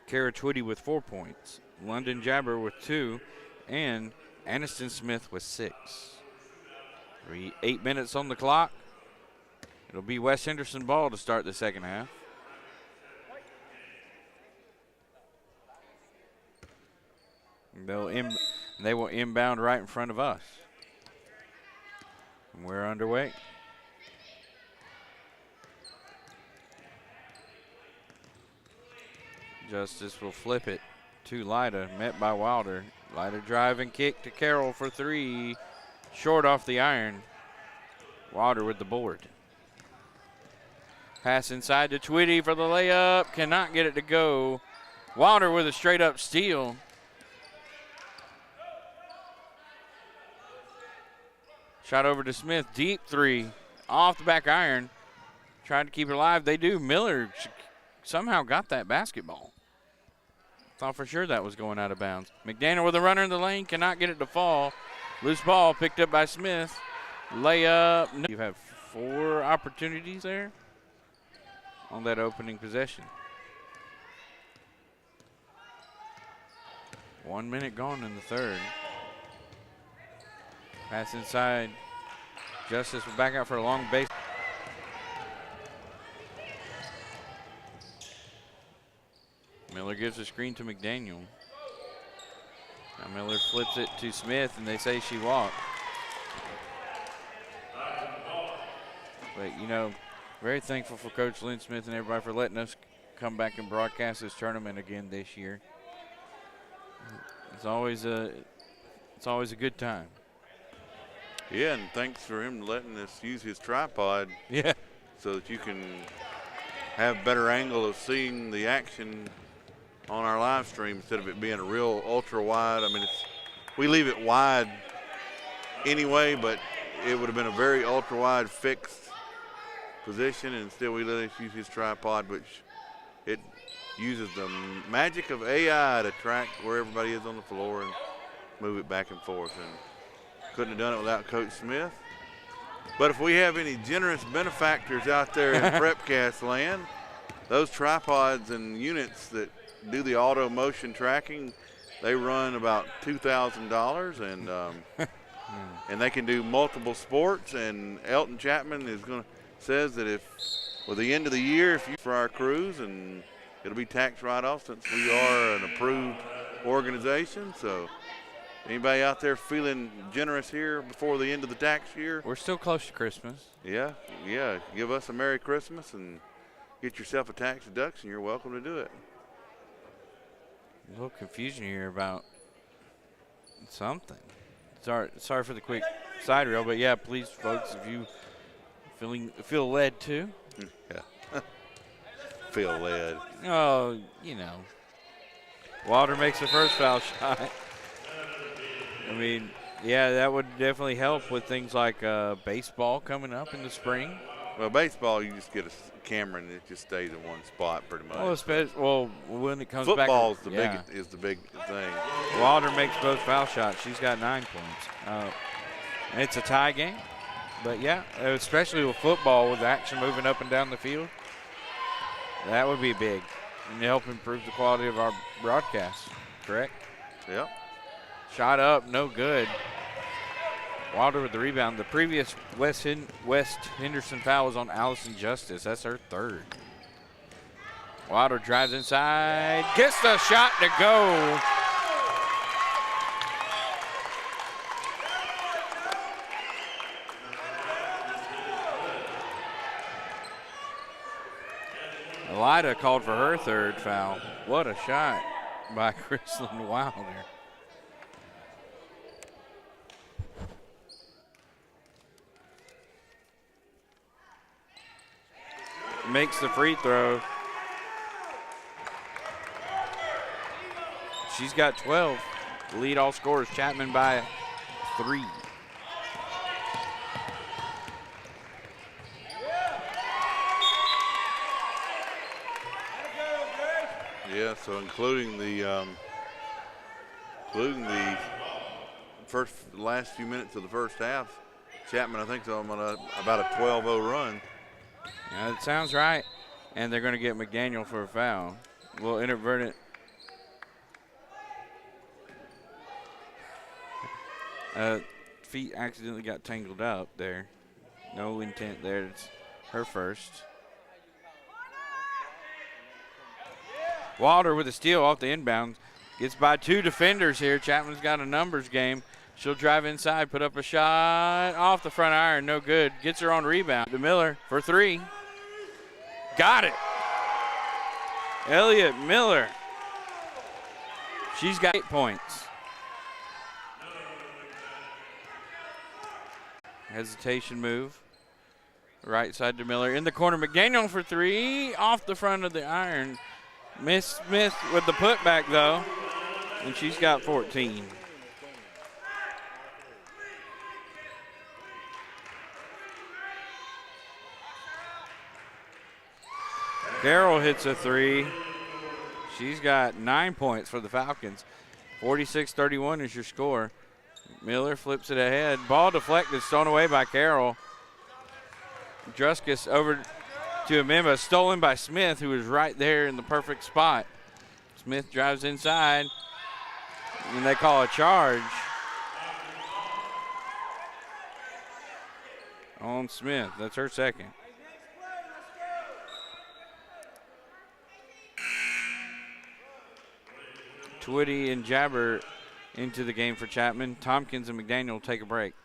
Kara Twitty with 4 points. London Jabber with 2. And Aniston Smith with 6. 8 minutes on the clock. It'll be West Henderson ball to start the second half. They will inbound right in front of us. And we're underway. Justice will flip it to Lyda, met by Wilder. Lyda drive and kick to Carroll for 3. Short off the iron. Wilder with the board. Pass inside to Twitty for the layup. Cannot get it to go. Wilder with a straight up steal. Shot over to Smith. Deep 3. Off the back iron. Tried to keep it alive. They do. Miller somehow got that basketball. Thought for sure that was going out of bounds. McDaniel with a runner in the lane. Cannot get it to fall. Loose ball picked up by Smith. Layup. No. You have 4 opportunities there on that opening possession. 1 minute gone in the third. Pass inside. Justice will back out for a long base. Miller gives a screen to McDaniel. Now Miller flips it to Smith, and they say she walked. But, you know, very thankful for Coach Lynn Smith and everybody for letting us come back and broadcast this tournament again this year. It's always a good time. Yeah, and thanks for him letting us use his tripod. Yeah. So that you can have better angle of seeing the action on our live stream instead of it being a real ultra wide. I mean, we leave it wide anyway, but it would have been a very ultra wide fixed position, and instead we let us use his tripod, which it uses the magic of AI to track where everybody is on the floor and move it back and forth. And couldn't have done it without Coach Smith. But if we have any generous benefactors out there in Prepcast land, those tripods and units that do the auto motion tracking, they run about $2,000, and and they can do multiple sports. And Elton Chapman says that if with the end of the year, for our crews, and it'll be tax write-off since we are an approved organization. So anybody out there feeling generous here before the end of the tax year? We're still close to Christmas. Yeah. Give us a Merry Christmas and get yourself a tax deduction. You're welcome to do it. A little confusion here about something. Sorry for the quick side rail, but yeah, please, folks, if you feel led to. Yeah. Feel led. Oh, you know. Wilder makes the first foul shot. I mean, yeah, that would definitely help with things like baseball coming up in the spring. Well, baseball, you just get a camera and it just stays in one spot pretty much. Well, when it comes football's back. Football is the big thing. Wilder makes both foul shots. She's got 9 points. And it's a tie game. But, yeah, especially with football, with action moving up and down the field, that would be big and help improve the quality of our broadcast, correct? Yep. Shot up, no good. Wilder with the rebound. The previous West Henderson foul was on Allison Justice. That's her 3rd. Wilder drives inside, gets the shot to go. Elida called for her 3rd foul. What a shot by Chrislyn Wilder. Makes the free throw. She's got 12. Lead all scorers. Chapman by 3. Yeah, so including the last few minutes of the first half, Chapman, I think, is on about a 12-0 run. Yeah, that sounds right. And they're going to get McDaniel for a foul. A little inadvertent. Feet accidentally got tangled up there. No intent there. It's her first. Wilder with a steal off the inbound. Gets by 2 defenders here. Chapman's got a numbers game. She'll drive inside, put up a shot off the front iron, no good. Gets her on rebound to Miller for 3. Got it. Elliott Miller. She's got 8 points. Hesitation move. Right side to Miller. In the corner, McDaniel for 3. Off the front of the iron. Miss Smith with the putback, though. And she's got 14. Carroll hits a 3. She's got 9 points for the Falcons. 46-31 is your score. Miller flips it ahead. Ball deflected, stolen away by Carroll. Druskus over to Amemba, stolen by Smith, who was right there in the perfect spot. Smith drives inside, and they call a charge on Smith. That's her second. Twitty and Jabber into the game for Chapman. Tompkins and McDaniel will take a break.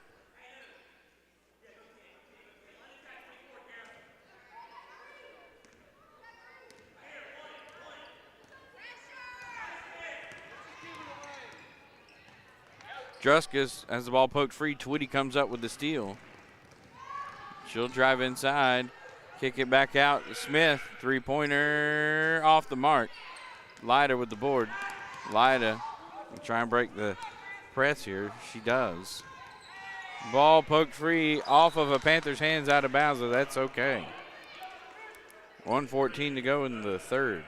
Druskus has the ball poked free. Twitty comes up with the steal. She'll drive inside, kick it back out. Smith, three-pointer off the mark. Lyda with the board. Lyda will try and break the press here. She does. Ball poked free off of a Panthers' hands out of bounds, so that's okay. 1:14 to go in the third.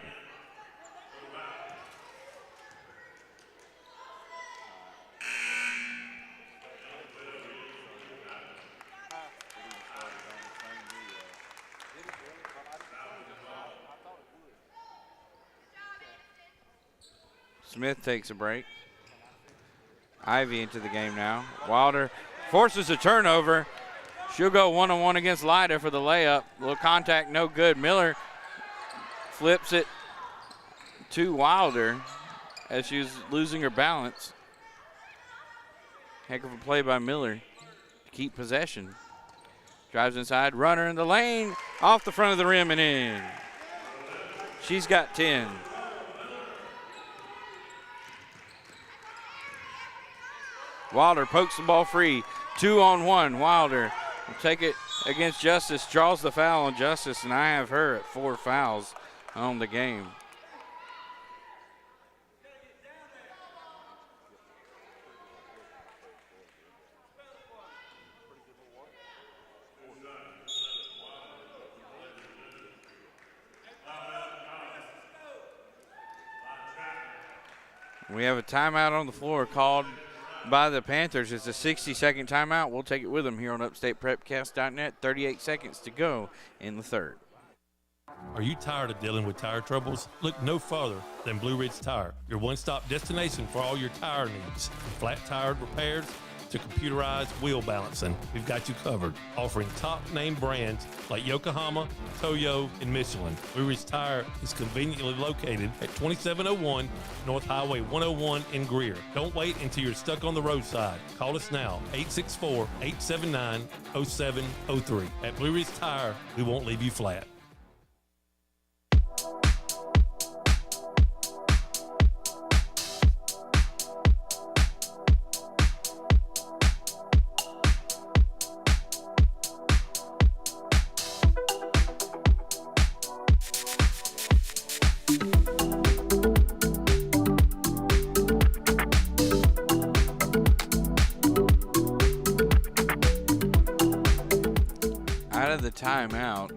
Smith takes a break. Ivy into the game now. Wilder forces a turnover. She'll go one-on-one against Lyda for the layup. Little contact, no good. Miller flips it to Wilder as she was losing her balance. Heck of a play by Miller to keep possession. Drives inside, runner in the lane, off the front of the rim and in. She's got 10. Wilder pokes the ball free. 2-on-1. Wilder will take it against Justice. Draws the foul on Justice, and I have her at 4 fouls on the game. We have a timeout on the floor called by the Panthers. It's a 60-second timeout. We'll take it with them here on UpstatePrepcast.net. 38 seconds to go in the third. Are you tired of dealing with tire troubles? Look no further than Blue Ridge Tire, your one-stop destination for all your tire needs. From flat tire repairs to computerized wheel balancing, we've got you covered. Offering top-name brands like Yokohama, Toyo, and Michelin. Blue Ridge Tire is conveniently located at 2701 North Highway 101 in Greer. Don't wait until you're stuck on the roadside. Call us now, 864-879-0703. At Blue Ridge Tire, we won't leave you flat. Timeout.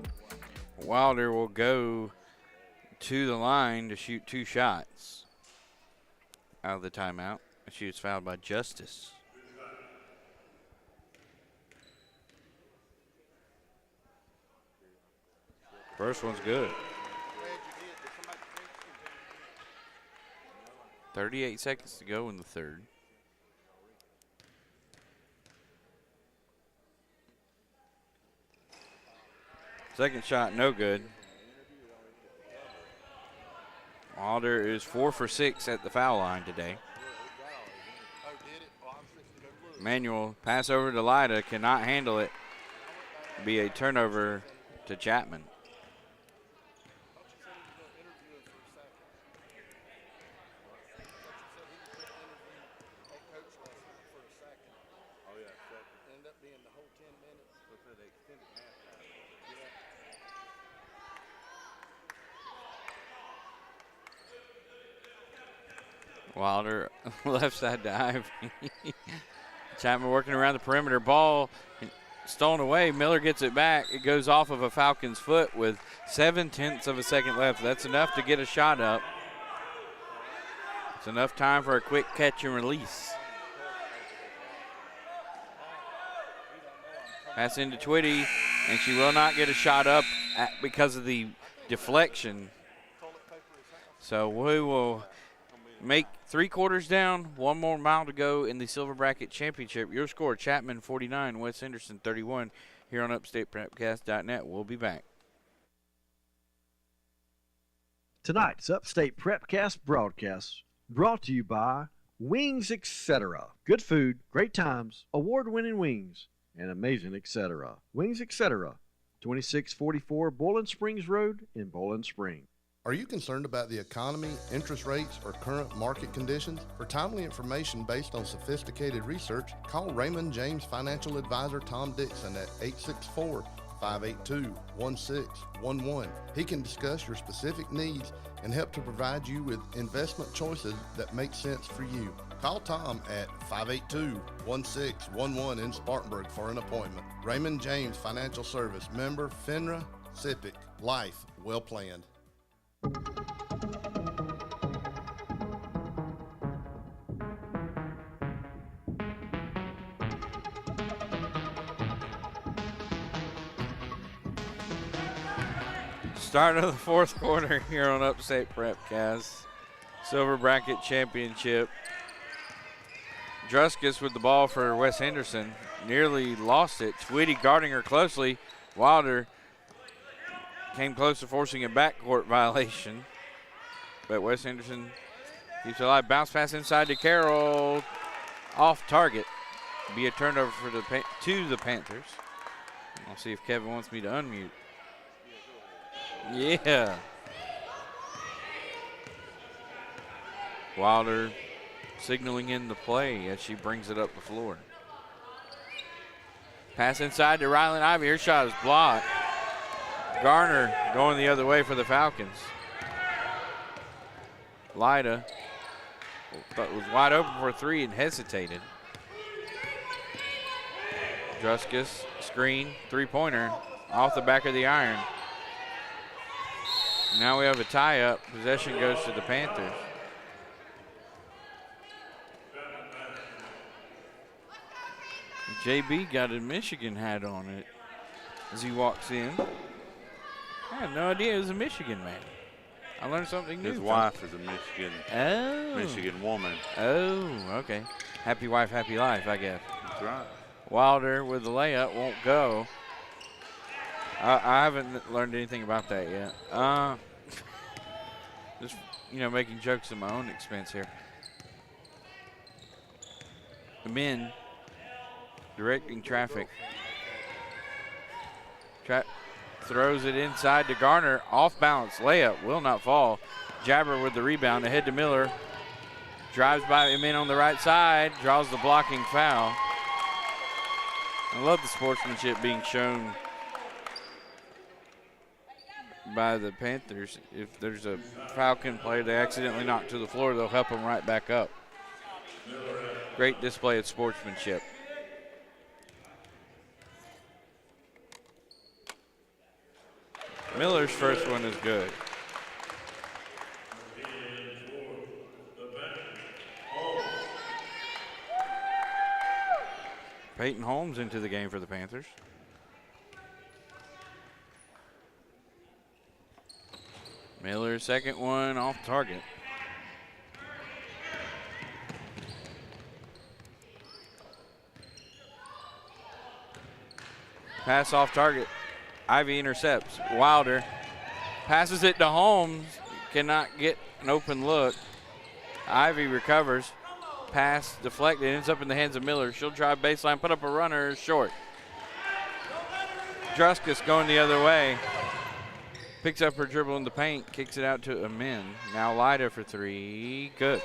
Wilder will go to the line to shoot 2 shots out of the timeout. She was fouled by Justice. First one's good. 38 seconds to go in the third. Second shot, no good. Wilder is 4 for 6 at the foul line today. Manuel pass over to Lyda, cannot handle it. Be a turnover to Chapman. Wilder left side to Ivy. Chapman working around the perimeter. Ball stolen away. Miller gets it back. It goes off of a Falcon's foot with 0.7 of a second left. That's enough to get a shot up. It's enough time for a quick catch and release. Pass into Twitty, and she will not get a shot up because of the deflection. So we will make 3/4 down, 1 more mile to go in the Silver Bracket Championship. Your score, Chapman 49, West Henderson 31, here on UpstatePrepcast.net. We'll be back. Tonight's Upstate Prepcast broadcast brought to you by Wings Etc. Good food, great times, award-winning wings, and amazing etc. Wings Etc. 2644 Bowling Springs Road in Bowling Springs. Are you concerned about the economy, interest rates, or current market conditions? For timely information based on sophisticated research, call Raymond James Financial Advisor Tom Dixon at 864-582-1611. He can discuss your specific needs and help to provide you with investment choices that make sense for you. Call Tom at 582-1611 in Spartanburg for an appointment. Raymond James Financial Service, member FINRA, SIPC, life well planned. Start of the 4th quarter here on Upstate Prepcast. Silver Bracket Championship. Druskus with the ball for Wes Henderson. Nearly lost it. Twitty guarding her closely. Wilder came close to forcing a backcourt violation. But Wes Henderson keeps it alive. Bounce pass inside to Carroll. Off target. Be a turnover for the Panthers. I'll see if Kevin wants me to unmute. Yeah. Wilder signaling in the play as she brings it up the floor. Pass inside to Ryland Ivy. Her shot is blocked. Garner going the other way for the Falcons. Lyda was wide open for a 3 and hesitated. Druskus, screen, 3-pointer, off the back of the iron. Now we have a tie-up. Possession goes to the Panthers. JB got a Michigan hat on it as he walks in. I had no idea he was a Michigan man. I learned something new. His wife is a Michigan woman. Oh, okay. Happy wife, happy life, I guess. That's right. Wilder with the layup won't go. I haven't learned anything about that yet. Just, making jokes at my own expense here. The men directing traffic. Throws it inside to Garner. Off balance layup. Will not fall. Jabber with the rebound. Ahead to Miller. Drives by him in on the right side. Draws the blocking foul. I love the sportsmanship being shown by the Panthers. If there's a Falcon player they accidentally knock to the floor, they'll help them right back up. Great display of sportsmanship. Miller's first one is good. Peyton Holmes into the game for the Panthers. Miller's second one off target. Pass off target. Ivy intercepts. Wilder passes it to Holmes. Cannot get an open look. Ivy recovers. Pass deflected, ends up in the hands of Miller. She'll drive baseline, put up a runner, short. Druskus going the other way. Picks up her dribble in the paint, kicks it out to Amin. Now Lyda for three, good.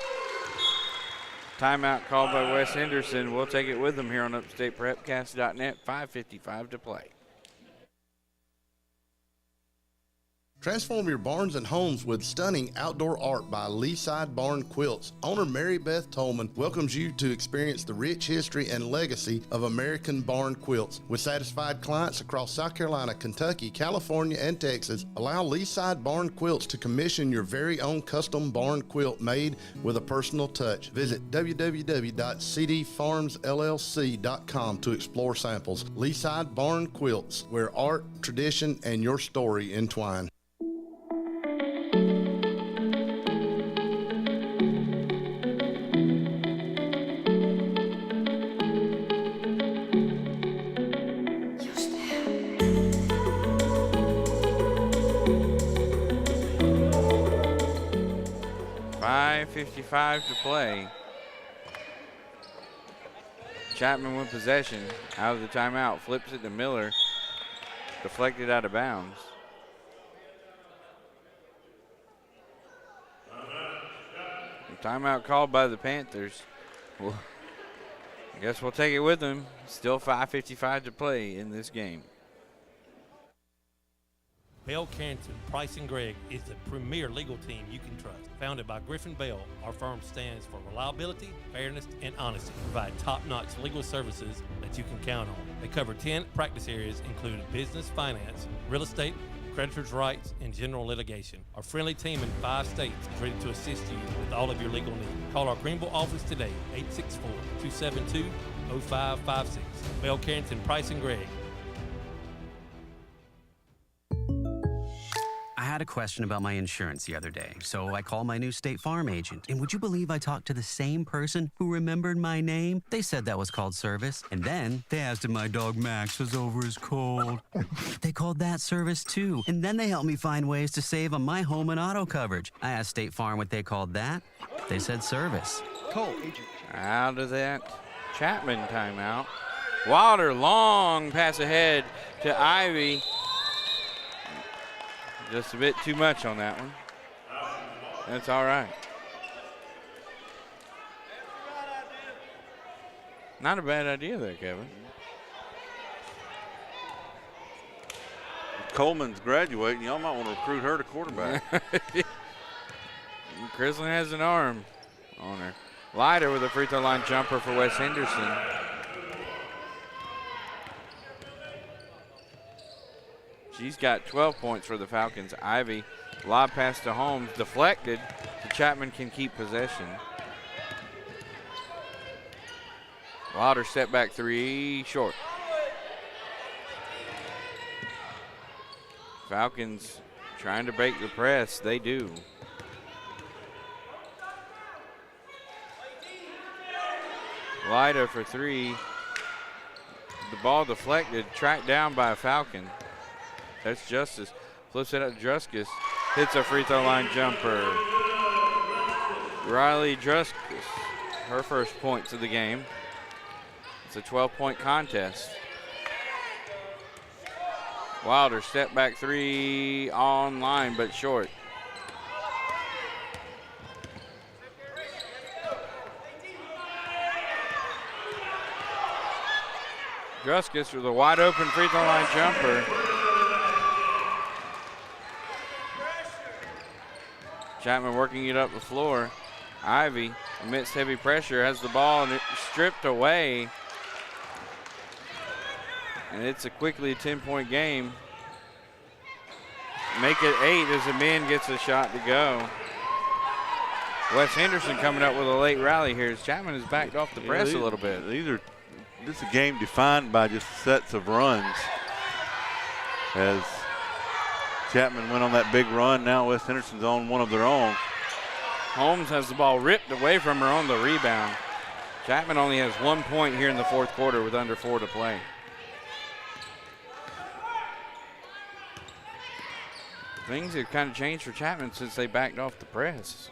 Timeout called by Wes Henderson. We'll take it with them here on UpstatePrepCast.net. 5:55 to play. Transform your barns and homes with stunning outdoor art by Leaside Barn Quilts. Owner Mary Beth Tolman welcomes you to experience the rich history and legacy of American barn quilts. With satisfied clients across South Carolina, Kentucky, California, and Texas, allow Leaside Barn Quilts to commission your very own custom barn quilt made with a personal touch. Visit www.cdfarmsllc.com to explore samples. Leaside Barn Quilts, where art, tradition, and your story entwine. .55 to play. Chapman with possession out of the timeout, flips it to Miller, deflected out of bounds. Timeout called by the Panthers. Well, I guess we'll take it with them. Still 5:55 to play in this game. Bell Carrington, Price & Gregg is the premier legal team you can trust. Founded by Griffin Bell, our firm stands for reliability, fairness, and honesty. Provide top-notch legal services that you can count on. They cover 10 practice areas, including business, finance, real estate, creditors' rights, and general litigation. Our friendly team in 5 states is ready to assist you with all of your legal needs. Call our Greenville office today, 864-272-0556. Bell Carrington, Price & Gregg. I had a question about my insurance the other day, so I called my new State Farm agent. And would you believe I talked to the same person who remembered my name? They said that was called service. And then they asked if my dog Max was over his cold. They called that service too. And then they helped me find ways to save on my home and auto coverage. I asked State Farm what they called that. They said service. Call agent. Out of that Chapman timeout. Wilder, long pass ahead to Ivy. Just a bit too much on that one. That's all right. Not a bad idea there, Kevin. Coleman's graduating. Y'all might want to recruit her to quarterback. Crislin has an arm on her. Leiter with a free throw line jumper for Wes Henderson. She's got 12 points for the Falcons. Ivy, lob pass to Holmes, deflected. So Chapman can keep possession. Wilder step back three, short. Falcons trying to break the press. They do. Lyda for three. The ball deflected, tracked down by a Falcon. That's Justice. Flips it up to Druskus. Hits a free throw line jumper. Riley Druskus, her first points of the game. It's a 12-point contest. Wilder step back three on line, but short. Druskus with a wide open free throw line jumper. Chapman working it up the floor. Ivy, amidst heavy pressure, has the ball and it's stripped away. And it's a quickly 10-point game. Make it 8 as the man gets a shot to go. Wes Henderson coming up with a late rally here as Chapman has backed off the press a little bit. This is a game defined by just sets of runs. As Chapman went on that big run, now Wes Henderson's on one of their own. Holmes has the ball ripped away from her on the rebound. Chapman only has 1 point here in the fourth quarter with under 4 to play. Things have kind of changed for Chapman since they backed off the press.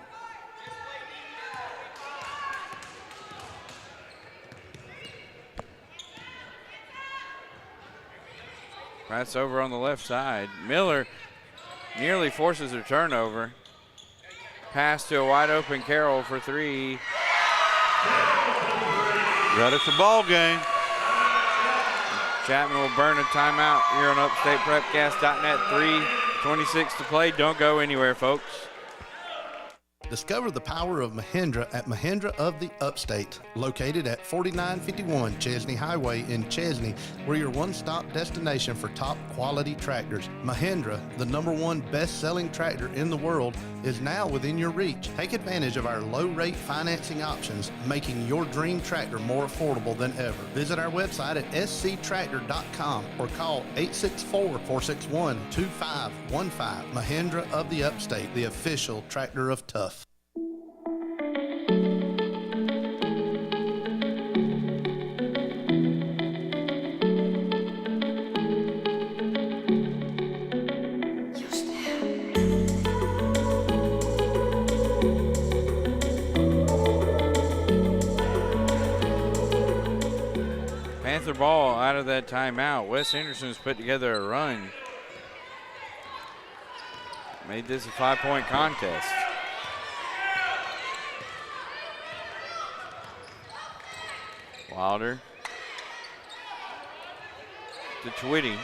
Pass over on the left side. Miller nearly forces a turnover. Pass to a wide open Carroll for three. Got us a ball game. Chapman will burn a timeout here on UpstatePrepcast.net. 3:26 to play. Don't go anywhere, folks. Discover the power of Mahindra at Mahindra of the Upstate, located at 4951 Chesney Highway in Chesney. We're your one-stop destination for top quality tractors. Mahindra, the #1 best-selling tractor in the world, is now within your reach. Take advantage of our low-rate financing options, making your dream tractor more affordable than ever. Visit our website at sctractor.com or call 864-461-2515. Mahindra of the Upstate, the official tractor of Tough. Panther ball out of that timeout. Wes Henderson's put together a run. Made this a 5-point contest. Wilder to Twitty.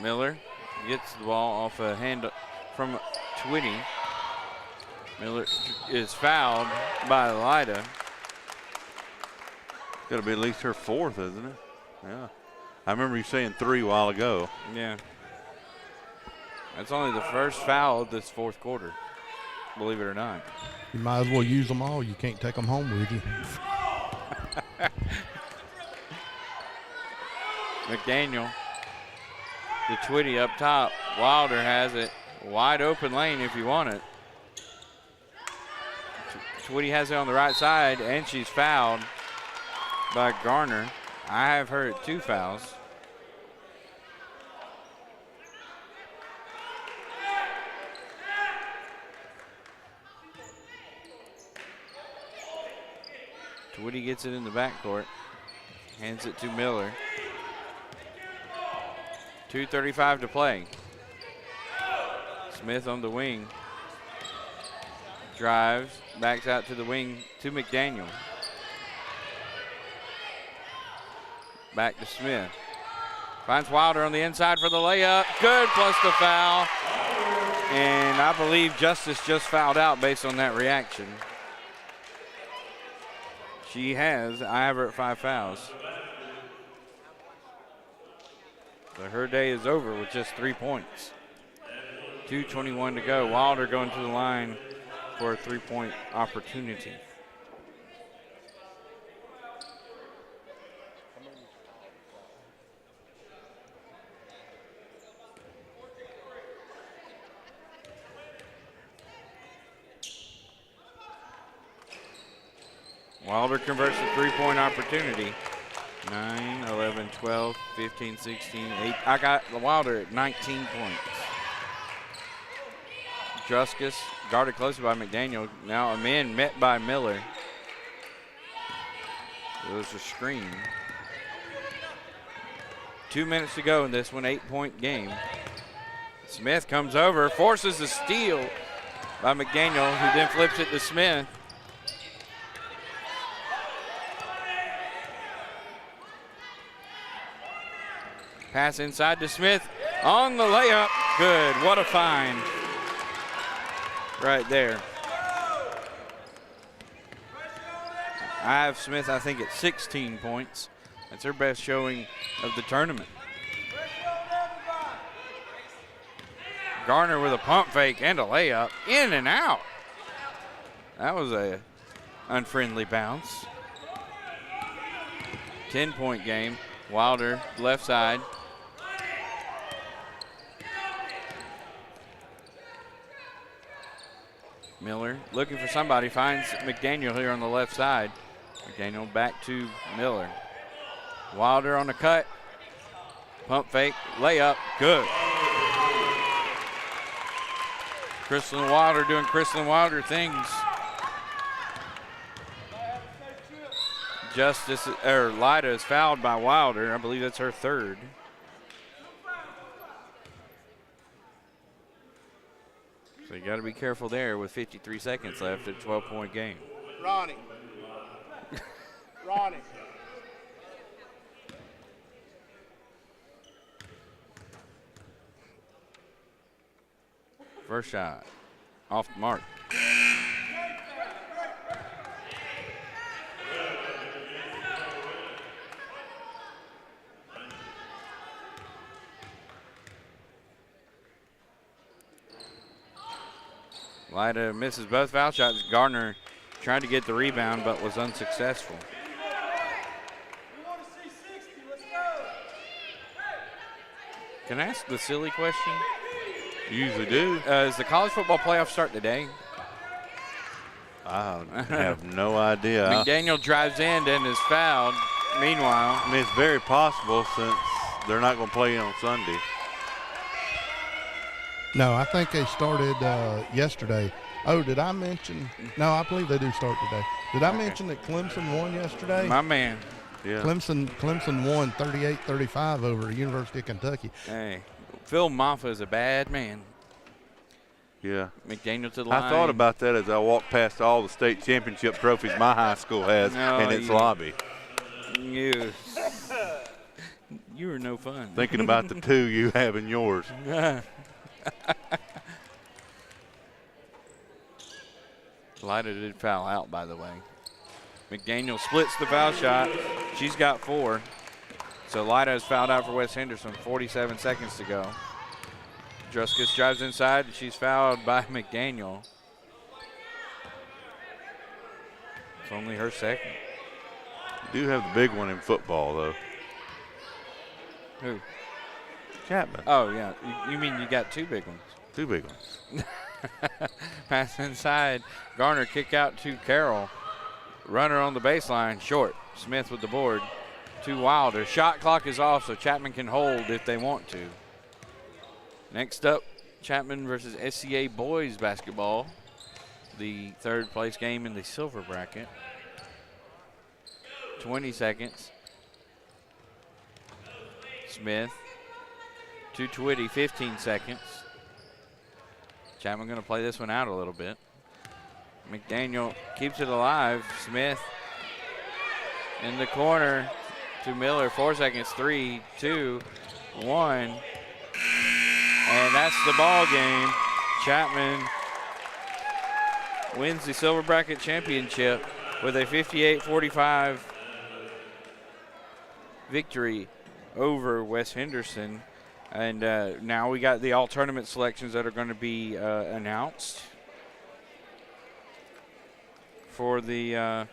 Miller gets the ball off a hand from Twitty. Miller is fouled by Lyda. Got to be at least her fourth, isn't it? Yeah. I remember you saying 3 a while ago. Yeah. That's only the first foul of this fourth quarter, believe it or not. You might as well use them all. You can't take them home with you. McDaniel to Twitty up top. Wilder has it. Wide open lane if you want it. Twitty has it on the right side, and she's fouled by Garner. I have her at 2 fouls. Twitty gets it in the backcourt. Hands it to Miller. 2:35 to play. Smith on the wing. Drives, backs out to the wing to McDaniel. Back to Smith. Finds Wilder on the inside for the layup. Good, plus the foul. And I believe Justice just fouled out based on that reaction. She has. I have her at 5 fouls. So her day is over with just 3 points. 2:21 to go. Wilder going to the line for a 3-point opportunity. Wilder converts the 3-point opportunity. 9, 11, 12, 15, 16, 8. I got Wilder at 19 points. Druskus guarded closely by McDaniel. Now a man met by Miller. It was a screen. 2 minutes to go in this one, 8-point game. Smith comes over, forces a steal by McDaniel, who then flips it to Smith. Pass inside to Smith on the layup. Good, what a find right there. I have Smith, I think, at 16 points. That's her best showing of the tournament. Garner with a pump fake and a layup, in and out. That was a unfriendly bounce. 10-point game. Wilder, left side. Miller looking for somebody, finds McDaniel here on the left side. McDaniel back to Miller. Wilder on the cut. Pump fake, layup, good. Crystalline Wilder doing Crystalline Wilder things. Lyda is fouled by Wilder. I believe that's her third. So you got to be careful there with 53 seconds left at a 12-point game. Ronnie. Ronnie. First shot, off the mark. Lyda misses both foul shots. Gardner tried to get the rebound but was unsuccessful. Can I ask the silly question? You usually do. Is the college football playoff start today? I have no idea. McDaniel drives in and is fouled. Meanwhile, I mean, it's very possible since they're not going to play on Sunday. No, I think they started yesterday. Oh, did I mention? No, I believe they do start today. Did I mention that Clemson won yesterday? My man. Yeah. Clemson won 38-35 over University of Kentucky. Hey, Phil Maffa is a bad man. Yeah. McDaniel to the line. I thought about that as I walked past all the state championship trophies my high school has in its lobby. You were no fun. Thinking about the two you have in yours. Lyda did foul out, by the way. McDaniel splits the foul shot. She's got 4. So Lyda is fouled out for West Henderson. 47 seconds to go. Druskus drives inside. She's fouled by McDaniel. It's only her second. Do have the big one in football, though. Who? Chapman. Oh, yeah. You mean you got 2 big ones? 2 big ones. Pass inside. Garner kick out to Carroll. Runner on the baseline. Short. Smith with the board. To Wilder. Shot clock is off, so Chapman can hold if they want to. Next up, Chapman versus SCA boys basketball. The third place game in the silver bracket. 20 seconds. Smith to Twitty, 15 seconds. Chapman going to play this one out a little bit. McDaniel keeps it alive. Smith in the corner to Miller, 4 seconds, 3, 2, 1. And that's the ball game. Chapman wins the silver bracket championship with a 58-45 victory over West Henderson. And now we got the all tournament selections that are going to be announced for the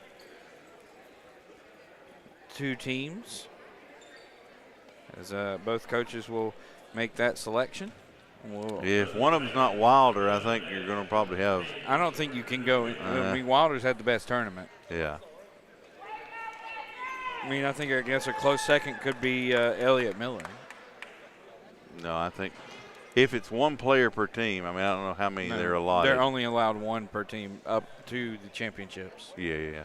2 teams, as both coaches will make that selection. If one of them's not Wilder, I think you're going to probably have. I don't think you can go. I mean, Wilder's had the best tournament. Yeah. I guess a close second could be Elliott Miller. No, I think if it's one player per team, I don't know how many they're allotted. They're only allowed 1 per team up to the championships. Yeah.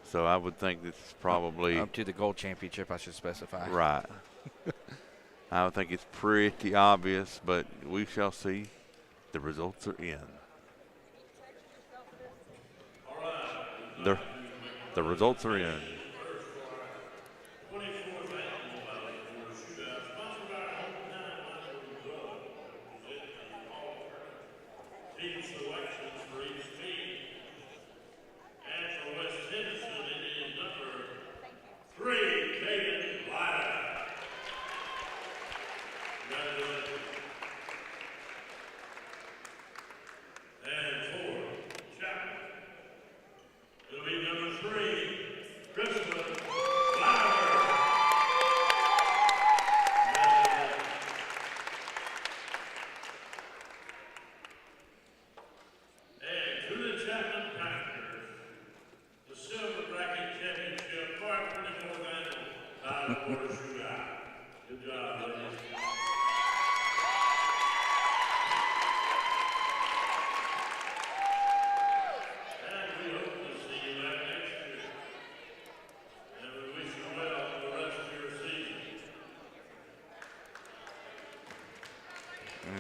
So I would think this is probably. Up to the gold championship, I should specify. Right. I would think it's pretty obvious, but we shall see. The results are in. The results are in.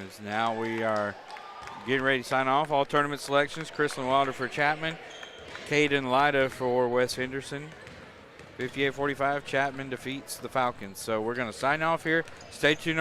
As now we are getting ready to sign off. All tournament selections: Chrislyn Wilder for Chapman, Caden Lyda for West Henderson. 58-45, Chapman defeats the Falcons. So we're going to sign off here. Stay tuned.